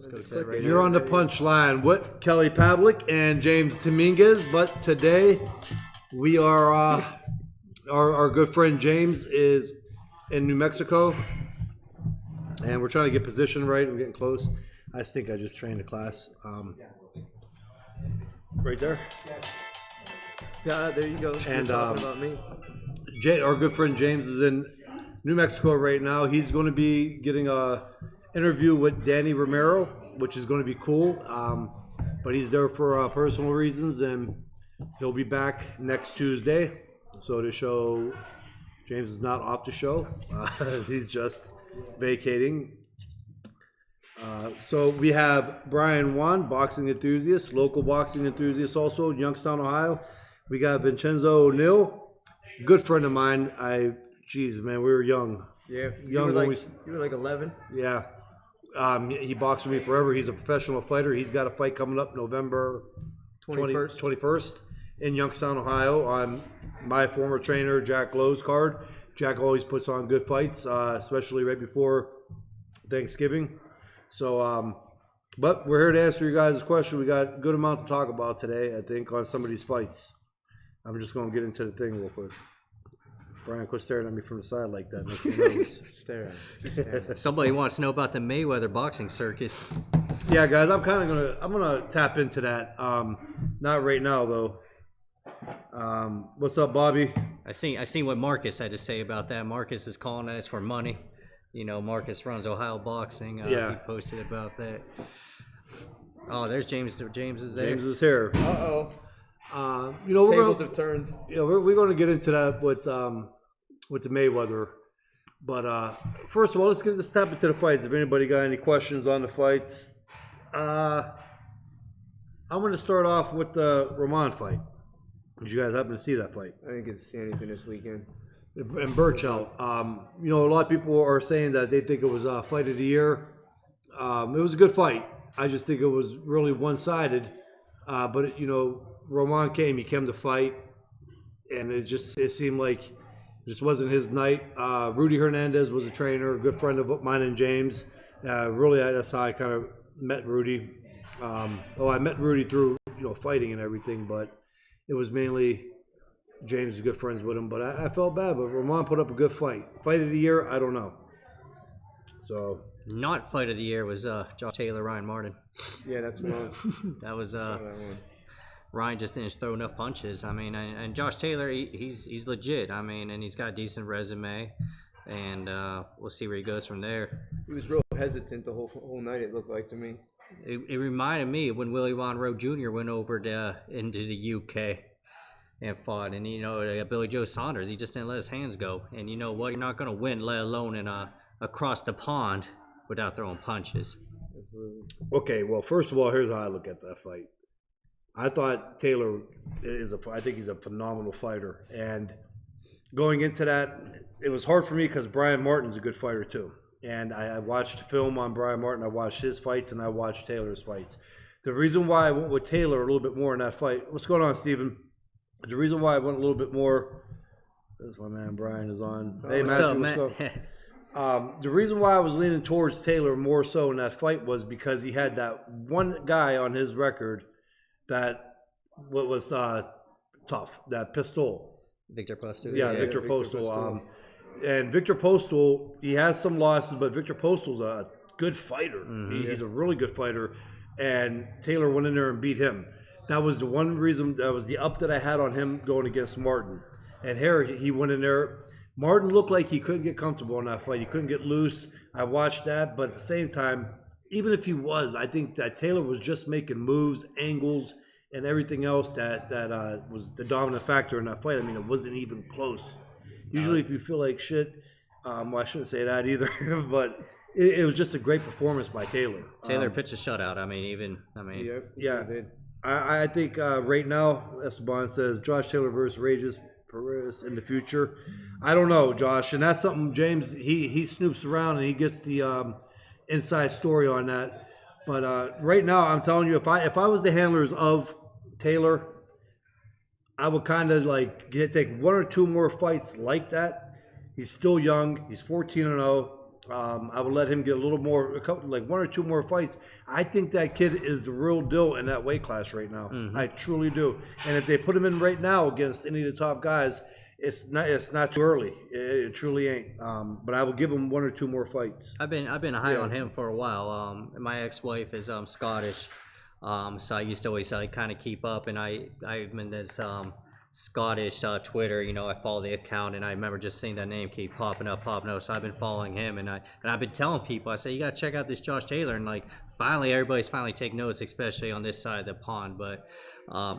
Let's go to that right You're on the punchline with Kelly Pavlik and James Dominguez, but today we are, our good friend James is in New Mexico, and we're trying to get position right. We're getting close. I think I just trained a class. Right there. Yeah, there you go. And You're talking about me. Our good friend James is in New Mexico right now. He's going to be getting a interview with Danny Romero, which is going to be cool. But he's there for personal reasons, and he'll be back next Tuesday. So to show James is not off the show, he's just vacating. So we have Brian Whan, boxing enthusiast, local boxing enthusiast also, Youngstown, Ohio. We got Vincenzo O'Neill, good friend of mine. Geez, man, we were young. Yeah, young you were like 11. Yeah. He boxed with me forever. He's a professional fighter. He's got a fight coming up November 21st in Youngstown, Ohio, on my former trainer, Jack Lowe's card. Jack always puts on good fights, especially right before Thanksgiving. So, but we're here to answer your guys' question. We got a good amount to talk about today, I think, on some of these fights. I'm just going to get into the thing real quick. Brian, quit staring at me from the side like that. Makes me nervous. Staring. Somebody wants to know about the Mayweather boxing circus. Yeah, guys, I'm gonna tap into that. Not right now though. What's up, Bobby? I seen what Marcus had to say about that. Marcus is calling us for money. You know, Marcus runs Ohio Boxing. Yeah. He posted about that. Oh, there's James. James is there. James is here. Uh-oh. Tables have turned. Yeah, we're going to get into that with the Mayweather. But first of all, let's tap into the fights. If anybody got any questions on the fights, I'm going to start off with the Roman fight. Did you guys happen to see that fight? I didn't get to see anything this weekend. And Burchell, a lot of people are saying that they think it was a fight of the year. It was a good fight. I just think it was really one-sided. But Roman came to fight, and it seemed like it just wasn't his night. Rudy Hernandez was a trainer, a good friend of mine and James. Really, that's how I kind of met Rudy. I met Rudy through fighting and everything, but it was mainly James is good friends with him. But I felt bad, but Roman put up a good fight. Fight of the year, I don't know. So not fight of the year was Josh Taylor, Ryan Martin. Yeah, that's one. That was that one. Ryan just didn't throw enough punches. I mean, and Josh Taylor, he's legit. I mean, and he's got a decent resume, and we'll see where he goes from there. He was real hesitant the whole night. It looked like to me. It reminded me of when Willie Monroe Jr. went over into the UK and fought, and Billy Joe Saunders, he just didn't let his hands go. And you know what? You're not going to win, let alone in across the pond, without throwing punches. Okay, well, first of all, here's how I look at that fight. I thought Taylor I think he's a phenomenal fighter. And going into that, it was hard for me because Brian Martin's a good fighter too. And I watched film on Brian Martin. I watched his fights and I watched Taylor's fights. The reason why I went with Taylor a little bit more in that fight, what's going on, Steven? The reason why I went a little bit more, this my man Brian is on. Hey, what's Matthew, up, what's Matt? going? The reason why I was leaning towards Taylor more so in that fight was because he had that one guy on his record that was tough, that Pistol. Victor Postal. Yeah, Victor Postal. And Victor Postal, he has some losses, but Victor Postal's a good fighter. Mm-hmm. He's a really good fighter. And Taylor went in there and beat him. That was the one reason, that was the up that I had on him going against Martin. And here, he went in there. Martin looked like he couldn't get comfortable in that fight. He couldn't get loose. I watched that. But at the same time, even if he was, I think that Taylor was just making moves, angles, and everything else that was the dominant factor in that fight. I mean, it wasn't even close. Usually if you feel like shit, well, I shouldn't say that either, but it was just a great performance by Taylor. Taylor pitched a shutout. Yeah. I think right now, Esteban says Josh Taylor versus Regis Perez in the future. I don't know, Josh, and that's something James, he snoops around and he gets the inside story on that. But right now, I'm telling you, if I was the handlers of Taylor, I would kind of take one or two more fights like that. He's still young. He's 14-0. I would let him get a little more, like 1 or 2 more fights. I think that kid is the real deal in that weight class right now. I truly do. And if they put him in right now against any of the top guys, it's not too early. It truly ain't. But I will give him 1 or 2 more fights. I've been high on him for a while. My ex-wife is Scottish, so I used to always kind of keep up, and I'm in this Scottish Twitter. I follow the account, and I remember just seeing that name keep popping up. So I've been following him, and I've been telling people, I say, you gotta check out this Josh Taylor, and finally everybody's taking notice, especially on this side of the pond. But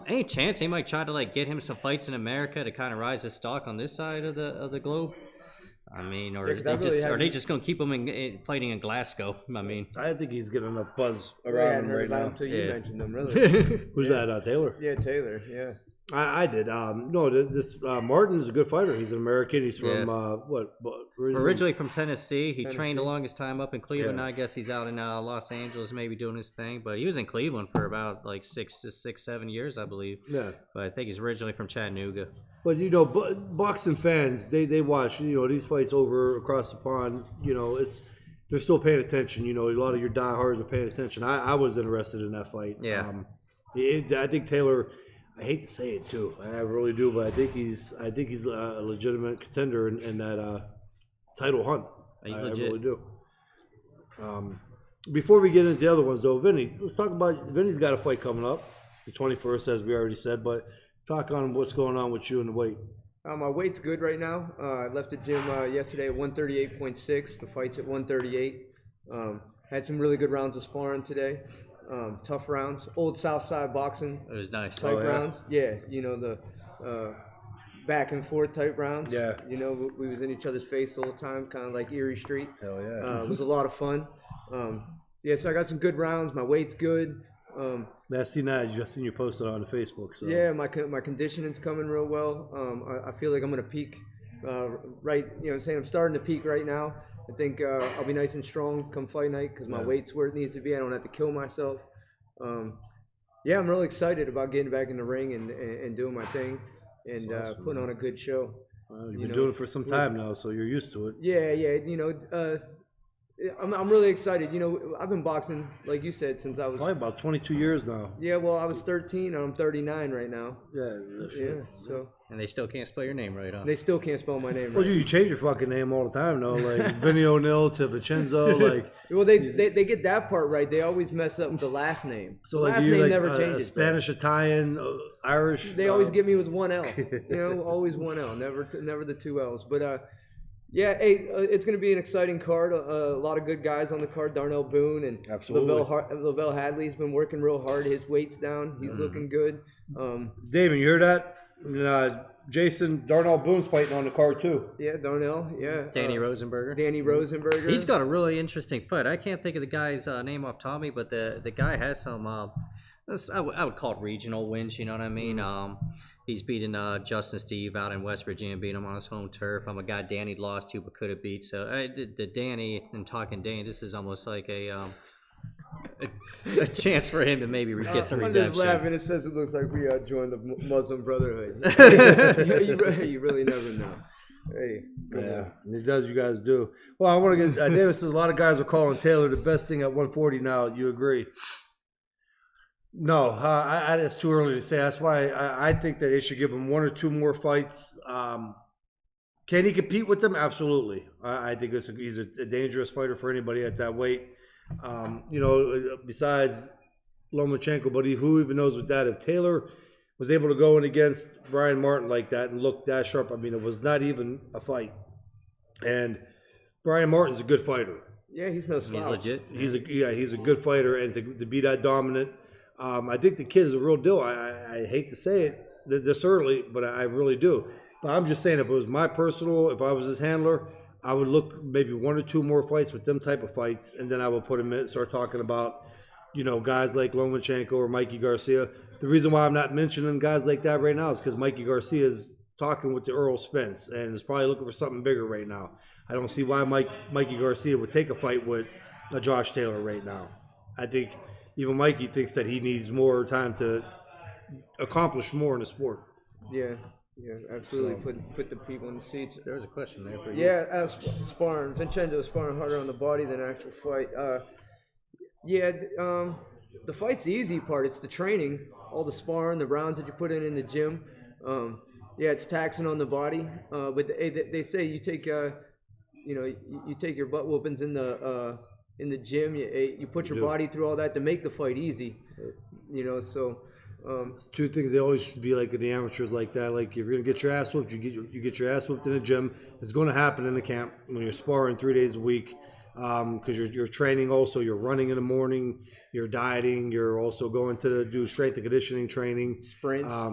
any chance they might try to get him some fights in America to kind of rise his stock on this side of the globe? I mean, or are they just gonna keep him fighting in Glasgow? I mean, I think he's getting enough buzz around him right now. Until you mentioned him, really. Who's that? Taylor? Yeah, Taylor. Yeah. I did. No, this Martin is a good fighter. He's an American. He's from originally from Tennessee. He trained the longest time up in Cleveland. Now I guess he's out in Los Angeles, maybe doing his thing. But he was in Cleveland for about 7 years, I believe. Yeah. But I think he's originally from Chattanooga. But boxing fans, they watch these fights over across the pond. They're still paying attention. A lot of your diehards are paying attention. I was interested in that fight. Yeah. I think Taylor. I hate to say it too, I really do, but I think he's a legitimate contender in that title hunt. He's legit. I really do. Before we get into the other ones, though, Vinny, let's talk about Vinny's got a fight coming up, the 21st, as we already said. But talk on what's going on with you and the weight. My weight's good right now. I left the gym yesterday at 138.6. The fight's at 138. Had some really good rounds of sparring today. Tough rounds, old South Side boxing. It was nice. Type rounds, yeah. The back and forth type rounds. Yeah. We was in each other's face all the time, kind of like Erie Street. Hell yeah. It was a lot of fun. So I got some good rounds. My weight's good. I've seen that. I just seen you posted on the Facebook. So yeah, my conditioning's coming real well. I feel like I'm gonna peak. Right, I'm saying I'm starting to peak right now. I think I'll be nice and strong come fight night because my weight's where it needs to be. I don't have to kill myself. I'm really excited about getting back in the ring and doing my thing and awesome, putting on a good show. Well, you've been doing it for some time now, so you're used to it. Yeah. I'm really excited. I've been boxing, like you said, since I was probably about 22 years now. Yeah, well, I was 13 and I'm 39 right now. Yeah. So. And they still can't spell your name right, huh? They still can't spell my name right. Well, you change your fucking name all the time, though. Like it's Vinny O'Neill to Vincenzo. Well, they get that part right. They always mess up the last name. So the last name never changes. Spanish, Italian, Irish. They always get me with one L. Always one L. Never the 2 L's. But it's going to be an exciting card. A lot of good guys on the card. Darnell Boone and Lavelle Hadley's been working real hard. His weight's down. He's looking good. Damon, you heard that? Darnell Boone's fighting on the card too. Yeah, Darnell. Yeah. Danny Rosenberger. Danny Rosenberger. He's got a really interesting fight. I can't think of the guy's name off top of me, but the guy has some. I would call it regional wins. You know what I mean? He's beaten Justin Steve out in West Virginia, beat him on his home turf. I'm a guy Danny lost to but could have beat. So the Danny and talking Danny, this is almost like a chance for him to maybe get some redemption. I'm just laughing. It says it looks like we joined the Muslim Brotherhood. You really never know. Hey, it does. You guys do. Well, I want to get. Davis says a lot of guys are calling Taylor the best thing at 140 now. You agree? No, it's too early to say. That's why I think that they should give him 1 or 2 more fights. Can he compete with them? Absolutely. I think he's a dangerous fighter for anybody at that weight. Besides Lomachenko, but who even knows with that? If Taylor was able to go in against Brian Martin like that and look that sharp, I mean, it was not even a fight. And Brian Martin's a good fighter. Yeah, he's no slouch. He's legit. He's a good fighter, and to be that dominant. I think the kid is a real deal. I hate to say it this early, but I really do. But I'm just saying, if I was his handler, I would look maybe 1 or 2 more fights with them type of fights, and then I would put him in, start talking about, guys like Lomachenko or Mikey Garcia. The reason why I'm not mentioning guys like that right now is because Mikey Garcia is talking with the Earl Spence and is probably looking for something bigger right now. I don't see why Mikey Garcia would take a fight with a Josh Taylor right now. I think even Mikey thinks that he needs more time to accomplish more in the sport. Yeah. Yeah, absolutely. Put the people in the seats. There was a question there for you. Yeah, sparring. Vincenzo sparring harder on the body than actual fight. The fight's the easy part. It's the training, all the sparring, the rounds that you put in the gym. It's taxing on the body. But they say you take you take your butt whoopings in the gym. You put your body through all that to make the fight easy. It's two things they always should be like in the amateurs like that. Like if you're gonna get your ass whooped, you get your ass whooped in the gym. It's going to happen in the camp when you're sparring 3 days a week, because you're training. Also, you're running in the morning. You're dieting. You're also going to do strength and conditioning training,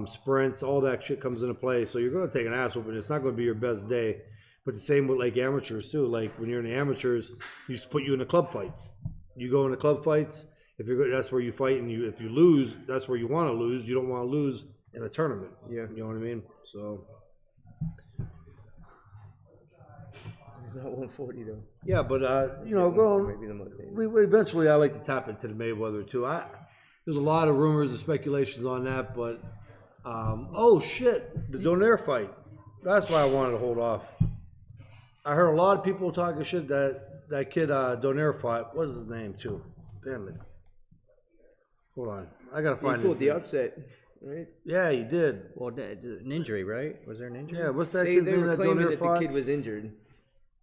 sprints. All that shit comes into play. So you're going to take an ass whooping. It's not going to be your best day. But the same with like amateurs too. Like when you're in the amateurs, you just put you in the club fights. You go into club fights. If you're good, that's where you fight, and if you lose, that's where you want to lose. You don't want to lose in a tournament. Yeah, you know what I mean. So he's not 140 though. Yeah, but we eventually I like to tap into the Mayweather too. There's a lot of rumors and speculations on that, but oh shit, the Donaire fight. That's why I wanted to hold off. I heard a lot of people talking shit that kid Donaire fought. What is his name too? Damn it. Hold on, I gotta find. He pulled the upset, right? Yeah, he did. Well, an injury, right? Was there an injury? Yeah, what's that? They were claiming that fought? the kid was injured,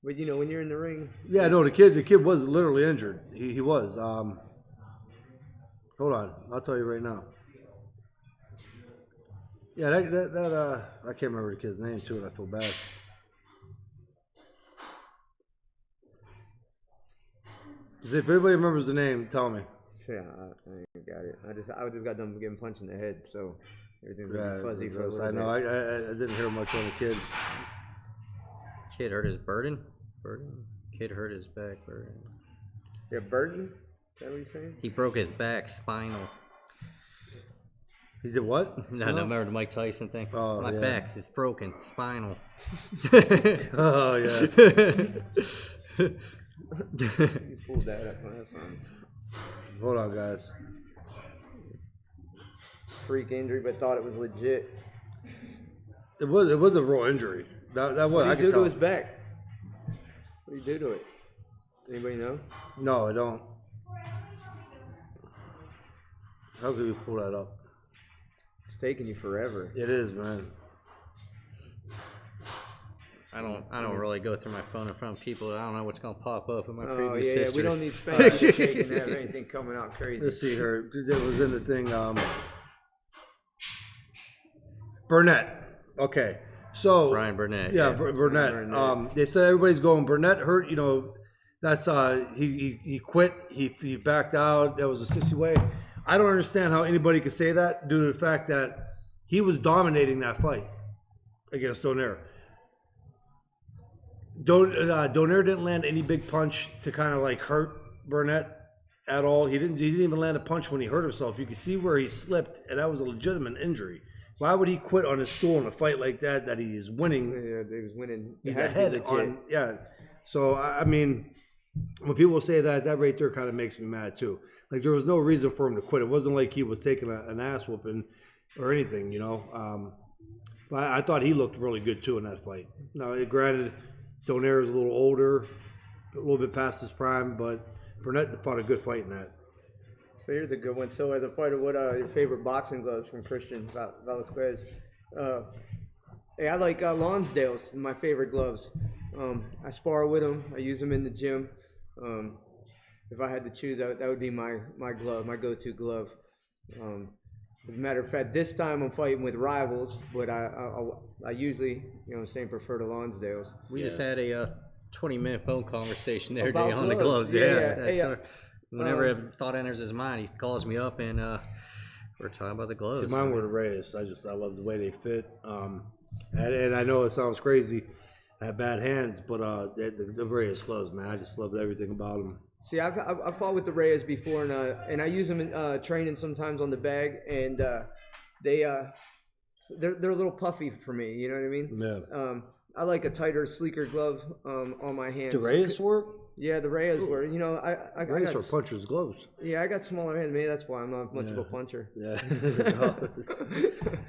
but when you're in the ring. Yeah, no, the kid was literally injured. He was. Hold on, I'll tell you right now. Yeah, that I can't remember the kid's name too, and I feel bad. If anybody remembers the name, tell me. Yeah, I got it. I just got done getting punched in the head, so everything's really fuzzy for a little bit. I know. I didn't hear much on the kid. Kid hurt his burden. Kid hurt his back. Burden. Yeah, burden. Is that what you're saying? He broke his back, spinal. He did what? No, remember the Mike Tyson thing? Oh, my back is broken, spinal. Oh yeah. You pulled that up on that phone. Hold on, guys. Freak injury, but thought it was legit. It was a real injury. That was. What did he do to his back? What did he do to it? Anybody know? No, I don't. How could we pull that up? It's taking you forever. It is, man. I don't really go through my phone in front of people. I don't know what's gonna pop up in my previous history. Yeah, we don't need Spanish taking that or anything coming out crazy. Let's see her. It was in the thing. Burnett. Okay, so Brian Burnett. Yeah, Burnett. They said everybody's going. Burnett hurt. That's he quit. He backed out. That was a sissy way. I don't understand how anybody could say that due to the fact that he was dominating that fight against Donaire. Donaire didn't land any big punch to kind of like hurt Burnett at all. He didn't even land a punch when he hurt himself. You can see where he slipped, and that was a legitimate injury. Why would he quit on his stool in a fight like that he is winning? Yeah, he was winning. He's ahead on, yeah. So, I mean, when people say that right there kind of makes me mad too. Like, there was no reason for him to quit. It wasn't like he was taking an ass whooping or anything, But I thought he looked really good too in that fight. Now, granted, Donaire is a little older, a little bit past his prime, but Burnett fought a good fight in that. So here's a good one. So as a fighter, what are your favorite boxing gloves from Christian Velasquez? Hey, I like Lonsdale's, my favorite gloves. I spar with them. I use them in the gym. If I had to choose, that would be my glove, my go-to glove. As a matter of fact, this time I'm fighting with rivals, but I usually, prefer the Lonsdales. We just had a 20-minute phone conversation there About on the gloves. gloves. Yeah. Whenever a thought enters his mind, he calls me up and we're talking about the gloves. See, mine were the Reyes. I love the way they fit. And I know it sounds crazy. I have bad hands, but the Reyes gloves, man, I just loved everything about them. See, I've fought with the Reyes before, and I use them in training sometimes on the bag, and they're a little puffy for me. You know what I mean? Yeah. I like a tighter, sleeker glove on my hands. Do Reyes work? Yeah, the Reyes were. You know, I Reyes got are punchers' gloves. Yeah, I got smaller hands. Maybe that's why I'm not much of a puncher. Yeah.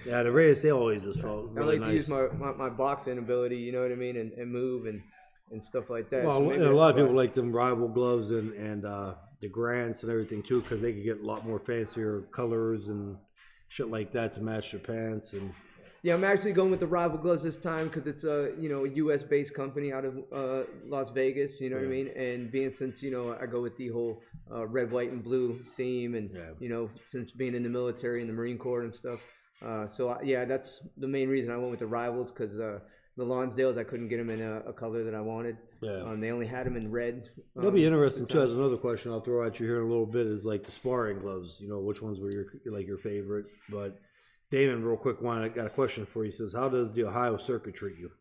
Yeah, the Reyes, they always just felt really I like to use my boxing ability, you know what I mean, and move and stuff like that. Well, So and a lot of people like them rival gloves and the Grants and everything too, because they could get a lot more fancier colors and shit like that to match their pants. And yeah, I'm actually going with the rival gloves this time because it's a U.S. based company out of Las Vegas. You know what I mean? And being since I go with the whole red, white, and blue theme, and since being in the military and the Marine Corps and stuff. That's the main reason I went with the rivals because the Lonsdales I couldn't get them in a color that I wanted. Yeah. They only had them in red. That'll be interesting too. As another question I'll throw at you here in a little bit is like the sparring gloves. Which ones were your favorite? But Damon, real quick, I got a question for you. He says, how does the Ohio circuit treat you?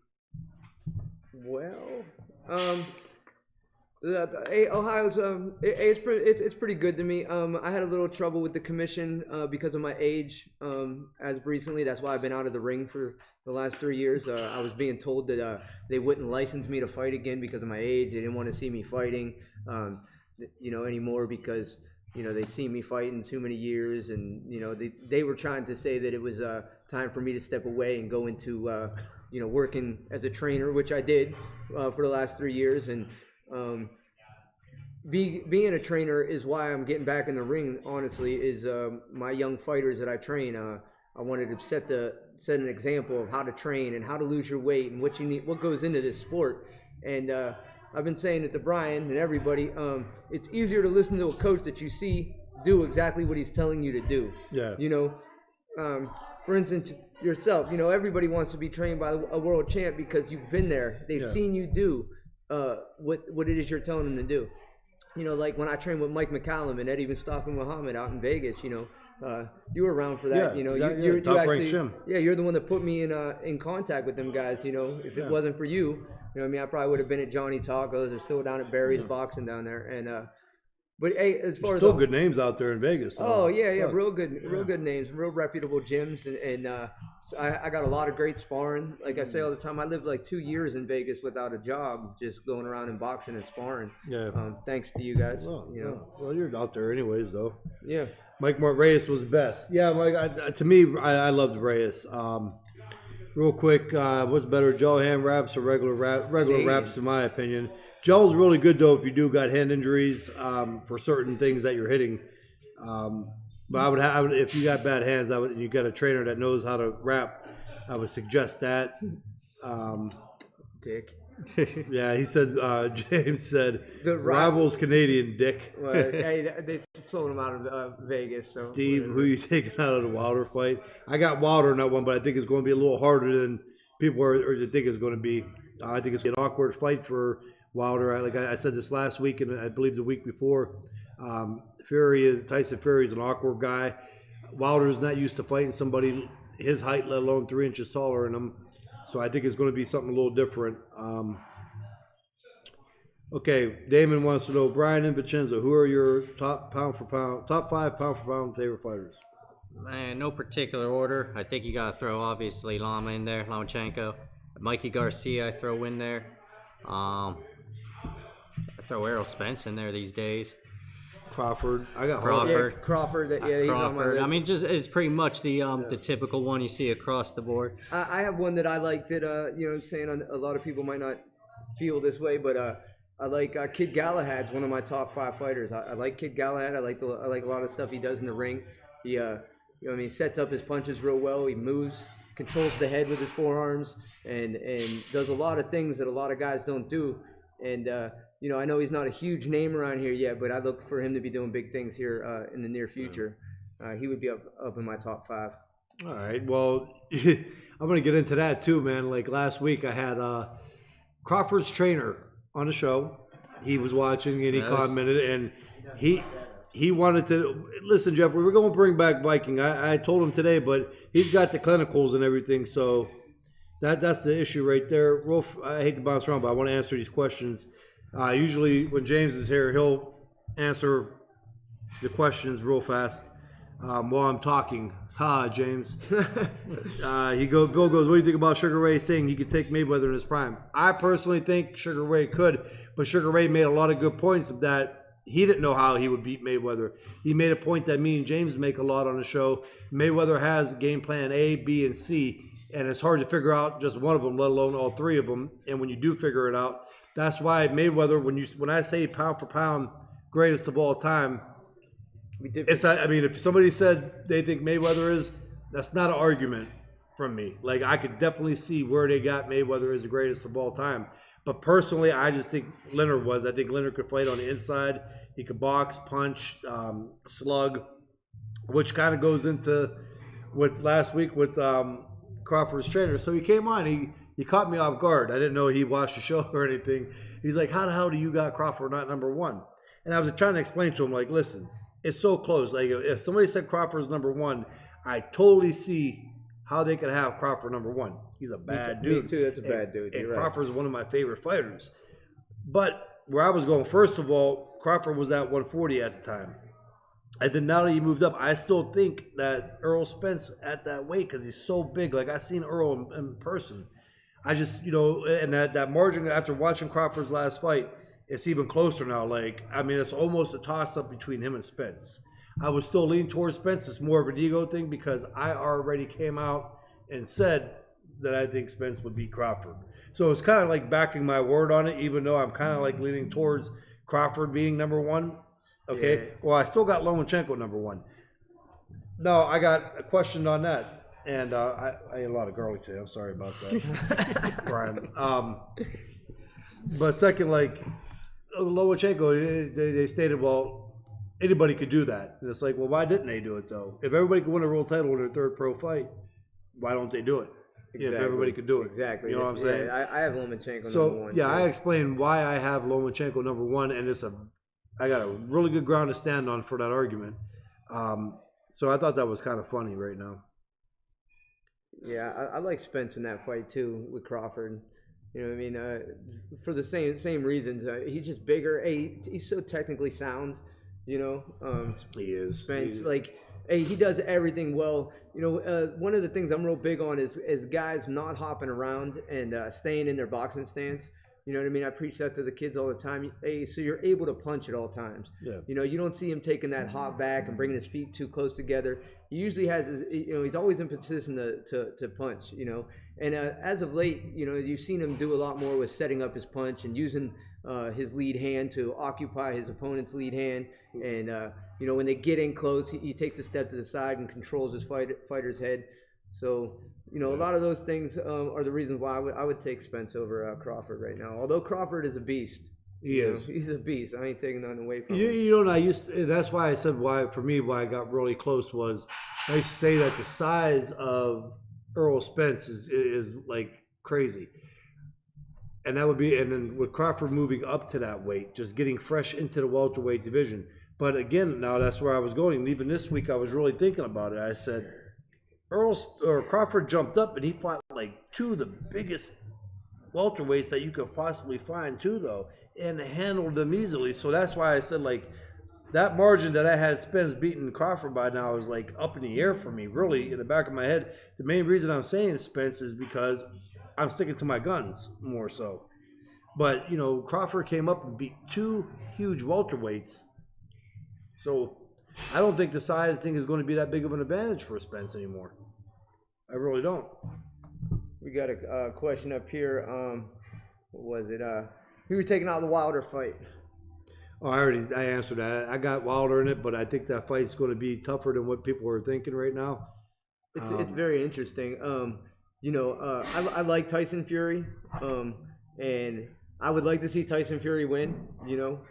Well, Ohio's it's pretty good to me. I had a little trouble with the commission because of my age as of recently. That's why I've been out of the ring for the last 3 years. I was being told that they wouldn't license me to fight again because of my age. They didn't want to see me fighting anymore because they see me fighting too many years, and they were trying to say that it was time for me to step away and go into working as a trainer, which I did for the last 3 years. And being a trainer is why I'm getting back in the ring. Honestly, is my young fighters that I train. I wanted to set an example of how to train and how to lose your weight and what you need, what goes into this sport. And I've been saying it to Brian and everybody. It's easier to listen to a coach that you see do exactly what he's telling you to do. Yeah. For instance, yourself. Everybody wants to be trained by a world champ because you've been there. They've seen you do what it is you're telling them to do. Like when I trained with Mike McCallum and Eddie Mustafa Muhammad out in Vegas. You were around for that. You actually, you're the one that put me in contact with them guys. If it wasn't for you, I probably would have been at Johnny Tacos or still down at Barry's Boxing down there. And but hey, as far as still good names out there in Vegas. Though. Oh yeah, real good names, real reputable gyms, and I got a lot of great sparring. Like I say all the time, I lived like 2 years in Vegas without a job, just going around and boxing and sparring. Yeah. Thanks to you guys. Well, you're out there anyways, though. Yeah. Mike Reyes was best. Yeah, Mike. To me, I loved Reyes. Real quick, what's better, gel hand wraps or regular wraps? In my opinion, gel's really good though if you do got hand injuries for certain things that you're hitting. But I would, if you got bad hands, and you got a trainer that knows how to wrap, I would suggest that. Dick. Yeah, he said. James said the Rivals Canadian Dick. Well, hey, they sold him out of Vegas. So Steve, who you taking out of the Wilder fight? I got Wilder in that one, but I think it's going to be a little harder than people think it's going to be. I think it's an awkward fight for Wilder. Like I said this last week, and I believe the week before. Tyson Fury is an awkward guy. Wilder's not used to fighting somebody his height, let alone 3 inches taller than him. So I think it's going to be something a little different. Okay, Damon wants to know, Brian and Vincenzo, who are your top 5 pound for pound favorite fighters? Man, no particular order. I think you got to throw, obviously, Lama in there, Lomachenko. Mikey Garcia, I throw in there. I throw Errol Spence in there these days. Crawford. I got Crawford. Yeah, Crawford. Yeah, he's on my list. I mean, just it's pretty much the typical one you see across the board. I have one that I like that I'm saying a lot of people might not feel this way, but I like Kid Galahad's one of my top 5 fighters. I like Kid Galahad. I like a lot of stuff he does in the ring. He he sets up his punches real well. He moves, controls the head with his forearms, and does a lot of things that a lot of guys don't do. And I know he's not a huge name around here yet, but I look for him to be doing big things here in the near future. He would be up in my top 5. All right. Well, I'm going to get into that too, man. Like last week, I had Crawford's trainer on the show. He was watching and he commented, and he wanted to listen, Jeff. We were going to bring back Viking. I told him today, but he's got the clinicals and everything, so that's the issue right there. Rolf, I hate to bounce around, but I want to answer these questions. Usually when James is here, he'll answer the questions real fast while I'm talking. James. Bill goes, what do you think about Sugar Ray saying he could take Mayweather in his prime? I personally think Sugar Ray could, but Sugar Ray made a lot of good points of that. He didn't know how he would beat Mayweather. He made a point that me and James make a lot on the show. Mayweather has game plan A, B, and C, and it's hard to figure out just one of them, let alone all three of them. And when you do figure it out, that's why Mayweather, when I say pound for pound greatest of all time, it's not, I mean, if somebody said they think Mayweather is, that's not an argument from me. Like, I could definitely see where they got Mayweather as the greatest of all time. But personally, I just think Leonard was. I think Leonard could fight on the inside. He could box, punch, slug, which kind of goes into with last week with Crawford's trainer. So he came on. He caught me off guard. I didn't know he watched the show or anything. He's like, how the hell do you got Crawford not number one? And I was trying to explain to him, like, listen, it's so close. Like, if somebody said Crawford's number one, I totally see how they could have Crawford number one. He's a bad dude. Me too. That's a bad dude. And Crawford's one of my favorite fighters. But where I was going, first of all, Crawford was at 140 at the time. And then now that he moved up, I still think that Earl Spence at that weight, because he's so big. Like, I seen Earl in person. I just, and that margin after watching Crawford's last fight, it's even closer now. Like, I mean, it's almost a toss-up between him and Spence. I was still leaning towards Spence. It's more of an ego thing because I already came out and said that I think Spence would beat Crawford. So it's kind of like backing my word on it, even though I'm kind of like leaning towards Crawford being number one. Okay. Yeah. Well, I still got Lomachenko number one. No, I got a question on that. And I ate a lot of garlic today. I'm sorry about that, Brian. But second, like, Lomachenko, they stated, well, anybody could do that. And it's like, well, why didn't they do it, though? If everybody could win a world title in their third pro fight, why don't they do it? Exactly. If everybody could do it. Exactly. You know what I'm saying? Yeah, I have Lomachenko number one. Yeah, I explained why I have Lomachenko number one, and I got a really good ground to stand on for that argument. So I thought that was kind of funny right now. Yeah, I like Spence in that fight, too, with Crawford. You know what I mean? For the same reasons. He's just bigger. He's so technically sound. He is. Spence, he does everything well. One of the things I'm real big on is guys not hopping around and staying in their boxing stance. You know what I mean? I preach that to the kids all the time. So you're able to punch at all times. Yeah. You don't see him taking that hop back and bringing his feet too close together. He usually has he's always in position to punch, And as of late, you've seen him do a lot more with setting up his punch and using his lead hand to occupy his opponent's lead hand. And, when they get in close, he takes a step to the side and controls his fighter's head. So, a lot of those things are the reasons why I would take Spence over Crawford right now. Although Crawford is a beast. He is. He's a beast. I ain't taking nothing away from him. That's why I said why I got really close was I used to say that the size of Earl Spence is like crazy. And that would be, and then with Crawford moving up to that weight, just getting fresh into the welterweight division. But again, now that's where I was going. And even this week I was really thinking about it. I said, Crawford jumped up and he fought like two of the biggest welterweights that you could possibly find too, though, and handled them easily. So that's why I said, like, that margin that I had Spence beating Crawford by now is like up in the air for me, really, in the back of my head. The main reason I'm saying Spence is because I'm sticking to my guns more so. But, Crawford came up and beat two huge welterweights. So I don't think the size thing is going to be that big of an advantage for Spence anymore. I really don't. We got a question up here. What was it? Who were taking out the Wilder fight? Oh, I answered that. I got Wilder in it, but I think that fight's going to be tougher than what people are thinking right now. It's very interesting. I like Tyson Fury, and I would like to see Tyson Fury win,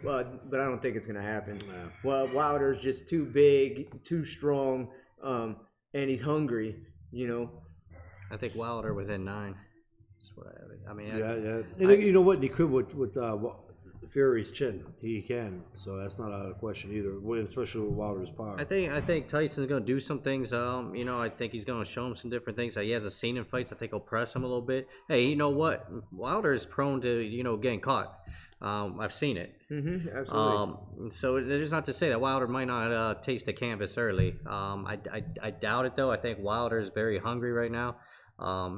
but I don't think it's going to happen. No. Well, Wilder's just too big, too strong, and he's hungry, I think Wilder within 9. That's what I have. I mean, yeah. And you know what? He could with Fury's chin. He can, so that's not out of question either. Especially with Wilder's power. I think Tyson's gonna do some things. I think he's gonna show him some different things that he hasn't seen in fights. I think he'll press him a little bit. Hey, you know what? Wilder is prone to getting caught. I've seen it. Absolutely. So there's not to say that Wilder might not taste the canvas early. I doubt it though. I think Wilder is very hungry right now.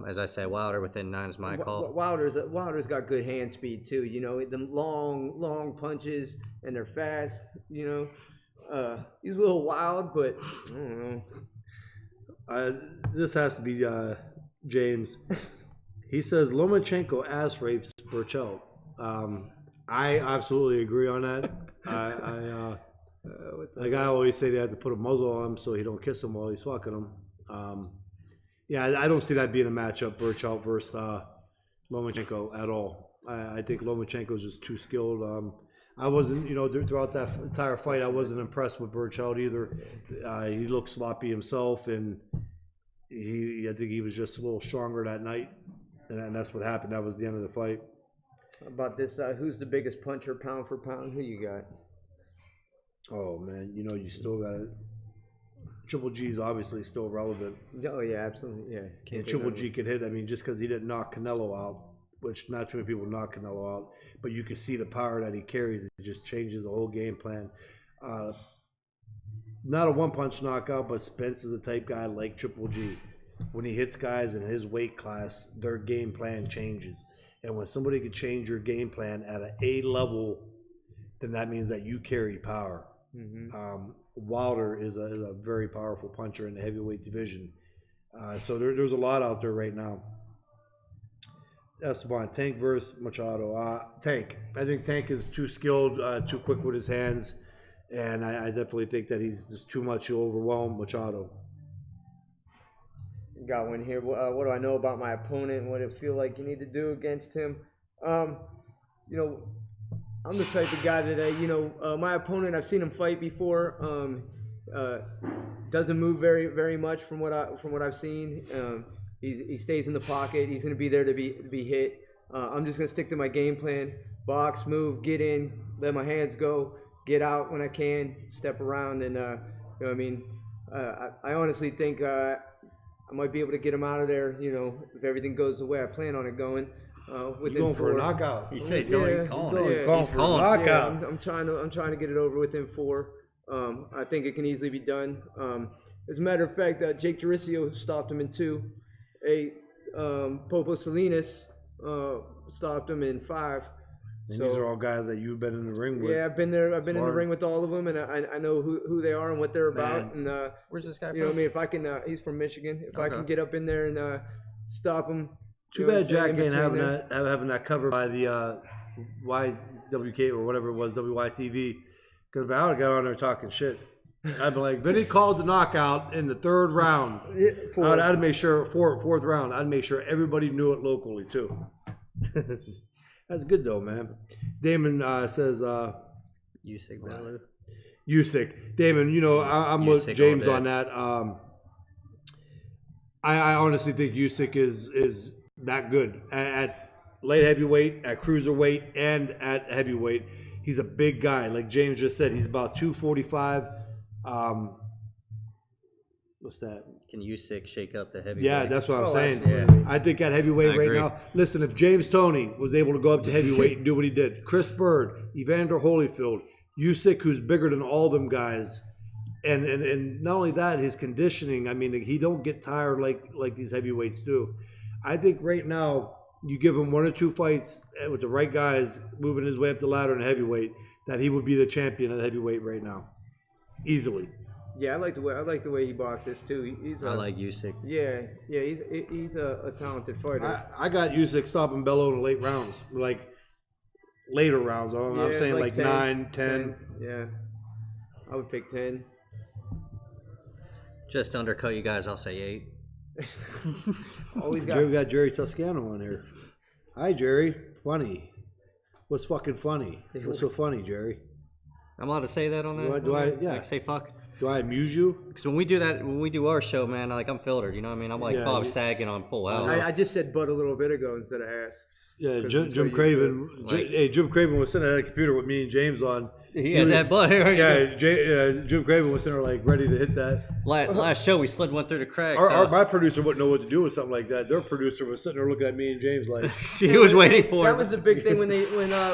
As I said, Wilder within 9 is my call. Wilder's got good hand speed too. Them long punches, and they're fast. He's a little wild, but I don't know. This has to be James. He says Lomachenko ass rapes Burchell. I absolutely agree on that. Like I always say, they have to put a muzzle on him so he don't kiss him while he's fucking him. Yeah, I don't see that being a matchup, Burchell versus Lomachenko at all. I think Lomachenko is just too skilled. I wasn't, throughout that entire fight, I wasn't impressed with Burchell either. He looked sloppy himself, and I think he was just a little stronger that night, and that's what happened. That was the end of the fight. About this, who's the biggest puncher pound for pound? Who you got? Oh man, you still got it. Triple G is obviously still relevant. Oh yeah, absolutely, yeah. And Triple G could hit. I mean, just because he didn't knock Canelo out, which not too many people knock Canelo out, but you can see the power that he carries. It just changes the whole game plan. Not a one-punch knockout, but Spence is the type guy like Triple G. When he hits guys in his weight class, their game plan changes. And when somebody can change your game plan at an A level, then that means that you carry power. Mm-hmm. Wilder is a very powerful puncher in the heavyweight division. So there's a lot out there right now. Esteban, Tank versus Machado. Tank. I think Tank is too skilled, too quick with his hands. And I definitely think that he's just too much to overwhelm Machado. Got one here. What do I know about my opponent? What do I feel like you need to do against him? I'm the type of guy that my opponent, I've seen him fight before. Doesn't move very, very much from what I've seen. He stays in the pocket. He's going to be there to be hit. I'm just going to stick to my game plan. Box, move, get in, let my hands go, get out when I can, step around, and I honestly think I might be able to get him out of there. If everything goes the way I plan on it going. Within going 4. For a knockout. He says he's going calling it. He's calling for a knockout. Yeah, I'm trying to get it over within 4. I think it can easily be done. As a matter of fact, Jake Jaricio stopped him in 2. Popo Salinas stopped him in 5. And these are all guys that you've been in the ring with. Yeah, I've been there. I've been in the ring with all of them, and I know who they are and what they're about. And where's this guy from? If I can, he's from Michigan. If I can get up in there and stop him. Too bad Jack ain't having that covered by the YWK or whatever it was, WYTV. Because I would have got on there talking shit. I'd be like, Vinny called the knockout in the 3rd round. I'd make sure, 4th round, I'd make sure everybody knew it locally too. That's good though, man. Damon says, Usyk value. Usyk. Damon, I'm with James on that. I honestly think Usyk is that good at light heavyweight, at cruiserweight, and at heavyweight. He's a big guy. Like James just said, he's about 245. What's that? Can Usyk shake up the heavyweight? Yeah, that's what I'm saying. Absolutely. I think at heavyweight right now, listen, if James Toney was able to go up to heavyweight and do what he did, Chris Bird, Evander Holyfield, Usyk, who's bigger than all them guys, and not only that, his conditioning, I mean, he don't get tired like these heavyweights do. I think right now, you give him 1 or 2 fights with the right guys moving his way up the ladder in heavyweight, that he would be the champion at heavyweight right now, easily. Yeah, I like the way he boxes too. I like Usyk. Yeah, he's a talented fighter. I got Usyk stopping Bello in the late rounds, like later rounds. I'm saying like 10, 9, 10. Yeah, I would pick 10. Just to undercut you guys, I'll say 8. Always We got Jerry Toscano on here. Hi, Jerry. Funny. What's fucking funny? What's so funny, Jerry? I'm allowed to say that on that? Do I? Yeah. Like, say fuck? Do I amuse you? Because when we do our show, man, like I'm filtered. You know what I mean? I'm like Bob Saget on Full House. I just said butt a little bit ago instead of ass. Yeah, 'Cause Jim, I'm so Jim used Craven. to Hey, Jim Craven was sitting at that computer with me and James on. He had that butt. Yeah, Jim Craven was sitting there like ready to hit that. Last show we slid one through the cracks. My producer wouldn't know what to do with something like that. Their producer was sitting there looking at me and James like he was waiting for That it. was the big thing when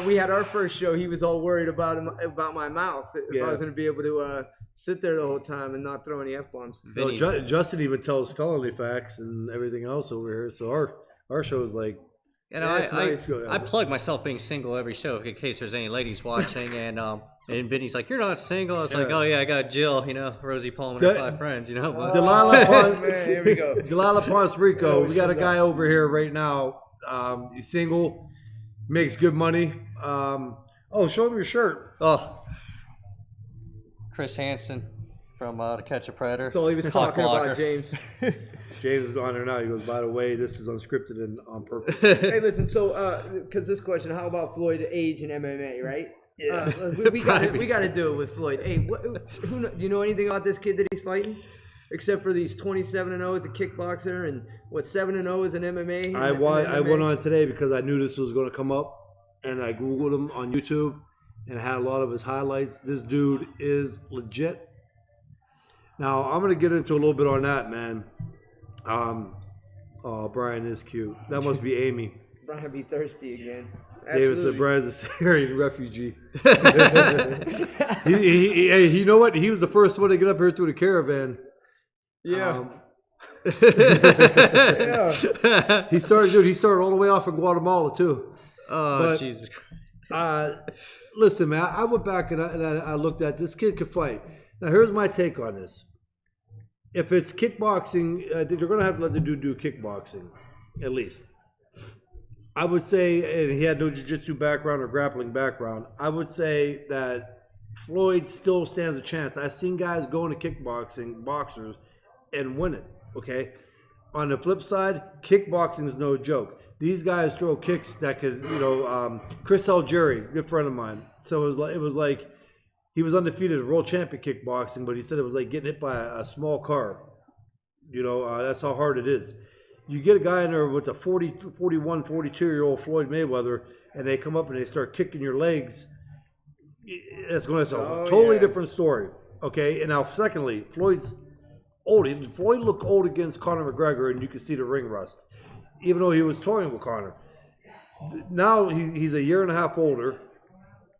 we had our first show. He was all worried about my mouth, if I was going to be able to sit there the whole time and not throw any f-bombs. no, Justin even tells felony facts and everything else over here. So our show is like. And it's nice. I plug myself being single every show in case there's any ladies watching. And Vinny's like, "You're not single." I was like, "Oh yeah, I got Jill, Rosie Palmer, and 5 friends, Delilah Man, here we go. Delilah Ponce Rico. We got a guy over here right now. He's single, makes good money. Show him your shirt. Oh, Chris Hansen from To Catch a Predator. That's all he was Clock talking Blocker. about, James. James is on there now. He goes, by the way, this is unscripted and on purpose. Hey, listen. So, because this question, how about Floyd age in MMA, right? Yeah, we got to do it with Floyd. Hey, do you know anything about this kid that he's fighting? Except for these 27-0 as a kickboxer and 7-0 as an MMA. I went on today because I knew this was going to come up, and I googled him on YouTube and had a lot of his highlights. This dude is legit. Now I'm going to get into a little bit on that, man. Brian is cute. That must be Amy. Brian be thirsty again. David said Brian's a Syrian refugee. You know what? He was the first one to get up here through the caravan. Yeah. Yeah. He started all the way off in Guatemala too. Oh, but, Jesus Christ. Listen, man, I went back and I looked at this kid could fight. Now, here's my take on this. If it's kickboxing, they're going to have to let the dude do kickboxing, at least. I would say, and he had no jiu-jitsu background or grappling background, I would say that Floyd still stands a chance. I've seen guys go into kickboxing, boxers, and win it, okay? On the flip side, kickboxing is no joke. These guys throw kicks that could, Chris Algieri, good friend of mine. So it was like he was undefeated, world champion kickboxing, but he said it was like getting hit by a small car. That's how hard it is. You get a guy in there with a 41, 42-year-old Floyd Mayweather, and they come up and they start kicking your legs. That's going to be a totally different story, okay? And now, secondly, Floyd's old. Floyd looked old against Conor McGregor, and you can see the ring rust, even though he was toying with Conor. Now he's a year and a half older,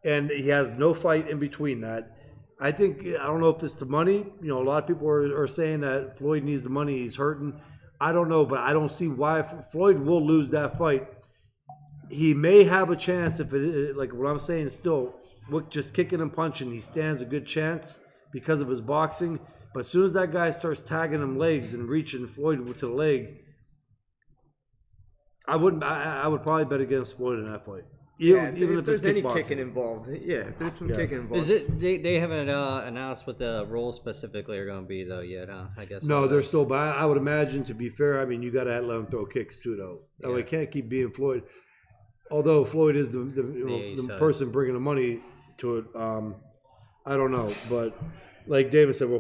and he has no fight in between that. I don't know if it's the money. A lot of people are saying that Floyd needs the money. He's hurting. I don't know, but I don't see why Floyd will lose that fight. He may have a chance if it, like what I'm saying, still with just kicking and punching, he stands a good chance because of his boxing. But as soon as that guy starts tagging him legs and reaching Floyd to the leg, I would probably bet against Floyd in that fight. Even if there's any kickboxing. kicking involved. Yeah, if there's some kicking involved. Is it? They haven't announced what the rules specifically are going to be though yet. I guess. No, they're still. But I would imagine, to be fair, you got to let him throw kicks too, though. Yeah. It can't keep being Floyd. Although Floyd is the person bringing the money to it. I don't know, but like David said,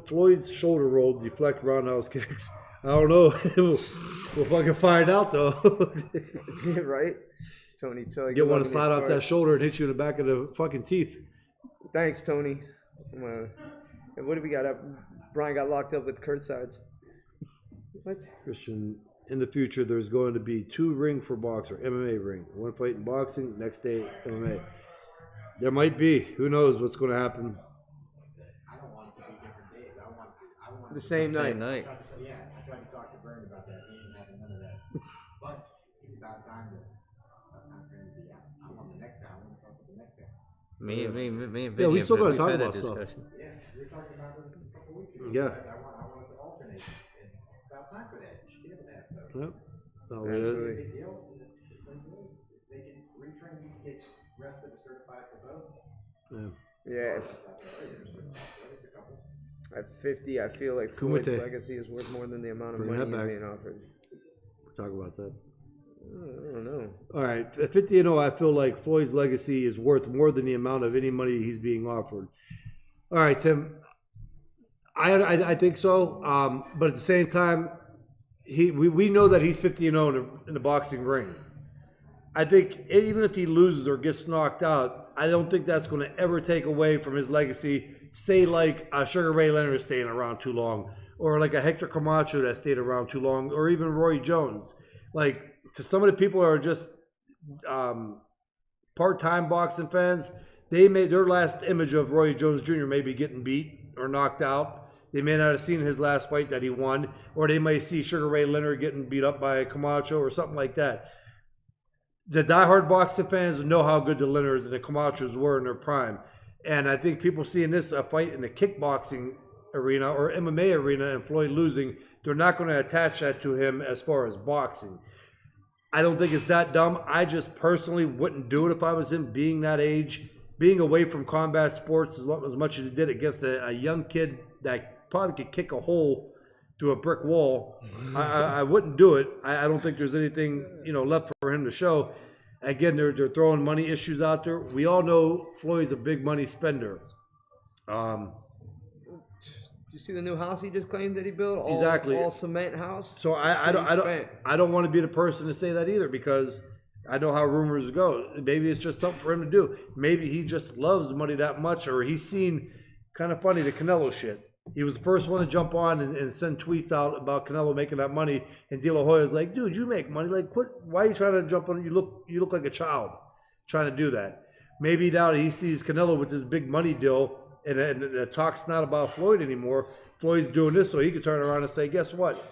Floyd's shoulder roll deflect roundhouse kicks. I don't know. we'll fucking find out though. Right. Tony, get one to slide off that shoulder and hit you in the back of the fucking teeth. Thanks, Tony. And what do we got up? Brian got locked up with Kurt Sides. What? Christian, in the future, there's going to be 2 ring for boxer, MMA ring. One fight in boxing, next day MMA. There might be. Who knows what's going to happen? I don't want it to be different days. I want the same night. Yeah, I tried to talk to Brian about that. He didn't have none of that. But it's about time for him to be out. I want the next guy. I want to talk to the next guy. Me and Vinny. Yeah, we still got to talk had a about stuff. discussion. Yeah, we were talking about it a couple weeks ago. Yeah. I want it to alternate. And it's about time for that. You should be able to have that. Yep. So, Absolutely. Big deal. They can retrain you to get reps that are certified for both. Yeah. There's a couple. At 50, I feel like Floyd's legacy is worth more than the amount of Bring money that back. he's being offered. we'll talk about that. I don't know. All right, at 50-0, I feel like Floyd's legacy is worth more than the amount of any money he's being offered. All right, Tim, I think so, but at the same time, we know that he's 50-0 in the boxing ring. I think even if he loses or gets knocked out, I don't think that's going to ever take away from his legacy. Say like Sugar Ray Leonard staying around too long, or like a Hector Camacho that stayed around too long, or even Roy Jones. Like, to some of the people who are just part-time boxing fans, they made their last image of Roy Jones Jr. maybe getting beat or knocked out. They may not have seen his last fight that he won, or they may see Sugar Ray Leonard getting beat up by Camacho or something like that. The diehard boxing fans know how good the Leonards and the Camachos were in their prime. And I think people seeing this fight in the kickboxing arena or MMA arena and Floyd losing, they're not going to attach that to him as far as boxing. I don't think it's that dumb. I just personally wouldn't do it if I was him, being that age, being away from combat sports as much as he did against a young kid that probably could kick a hole through a brick wall. I wouldn't do it. I don't think there's anything left for him to show. Again, they're throwing money issues out there. We all know Floyd's a big money spender. You see the new house he just claimed that he built? Exactly. All cement house. So I don't want to be the person to say that either, because I know how rumors go. Maybe it's just something for him to do. Maybe he just loves money that much, or he's seen, kind of funny, the Canelo shit. He was the first one to jump on and send tweets out about Canelo making that money, and De La Hoya's like, dude, you make money. Like, quit. Why are you trying to jump on? You look like a child trying to do that. Maybe now he sees Canelo with this big money deal, and the talk's not about Floyd anymore. Floyd's doing this so he can turn around and say, guess what?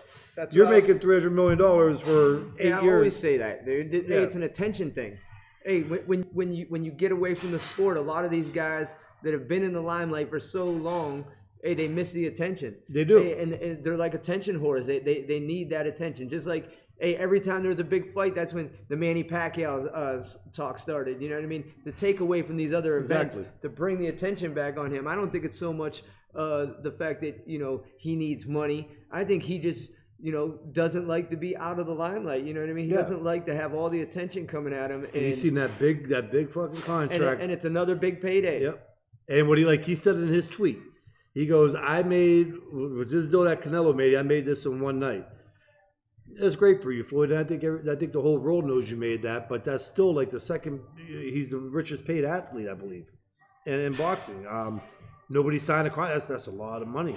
You're making $300 million for 8 years. I always say that, dude. Hey, Yeah. It's an attention thing. Hey, when you get away from the sport, a lot of these guys that have been in the limelight for so long, hey, they miss the attention. They do. Hey, and they're like attention whores. They need that attention. Just like, hey, every time there's a big fight, that's when the Manny Pacquiao talk started. You know what I mean? To take away from these other events, to bring the attention back on him. I don't think it's so much the fact that, he needs money. I think he just, doesn't like to be out of the limelight. You know what I mean? He doesn't like to have all the attention coming at him. And he's seen that big fucking contract. And it's another big payday. Yep. And what he said in his tweet, he goes, I made, with this deal that Canelo made, I made this in one night. That's great for you, Floyd. And I think the whole world knows you made that, but that's still like the second, he's the richest paid athlete, I believe, and in boxing. Nobody signed a contract. That's a lot of money.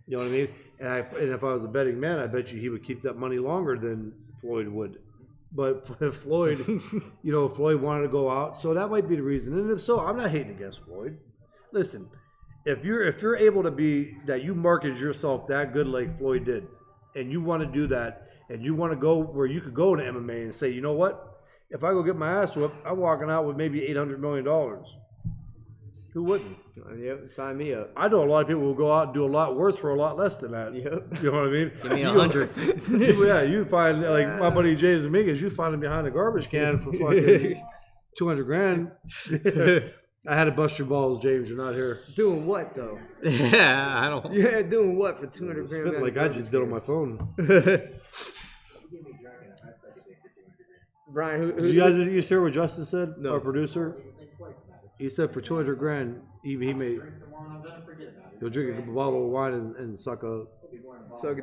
You know what I mean? And if I was a betting man, I bet you he would keep that money longer than Floyd would. But Floyd, Floyd wanted to go out, so that might be the reason. And if so, I'm not hating against Floyd. Listen, if you're able to be that, you marketed yourself that good like Floyd did, and you want to do that, and you want to go where you could go to MMA and say, you know what? If I go get my ass whooped, I'm walking out with maybe $800 million. Who wouldn't? Yep, sign me up. I know a lot of people will go out and do a lot worse for a lot less than that. Yep. You know what I mean? Give me 100. You find, like my buddy James Dominguez, you find him behind a garbage can for fucking $200,000. I had to bust your balls, James. You're not here. Doing what though? Yeah, I don't. Yeah, doing what for $200,000? Spent like I just did on my phone. Brian, Did you hear what Justin said? No. Our producer. He said for $200,000, he made. He'll drink a bottle of wine and suck a. Suck a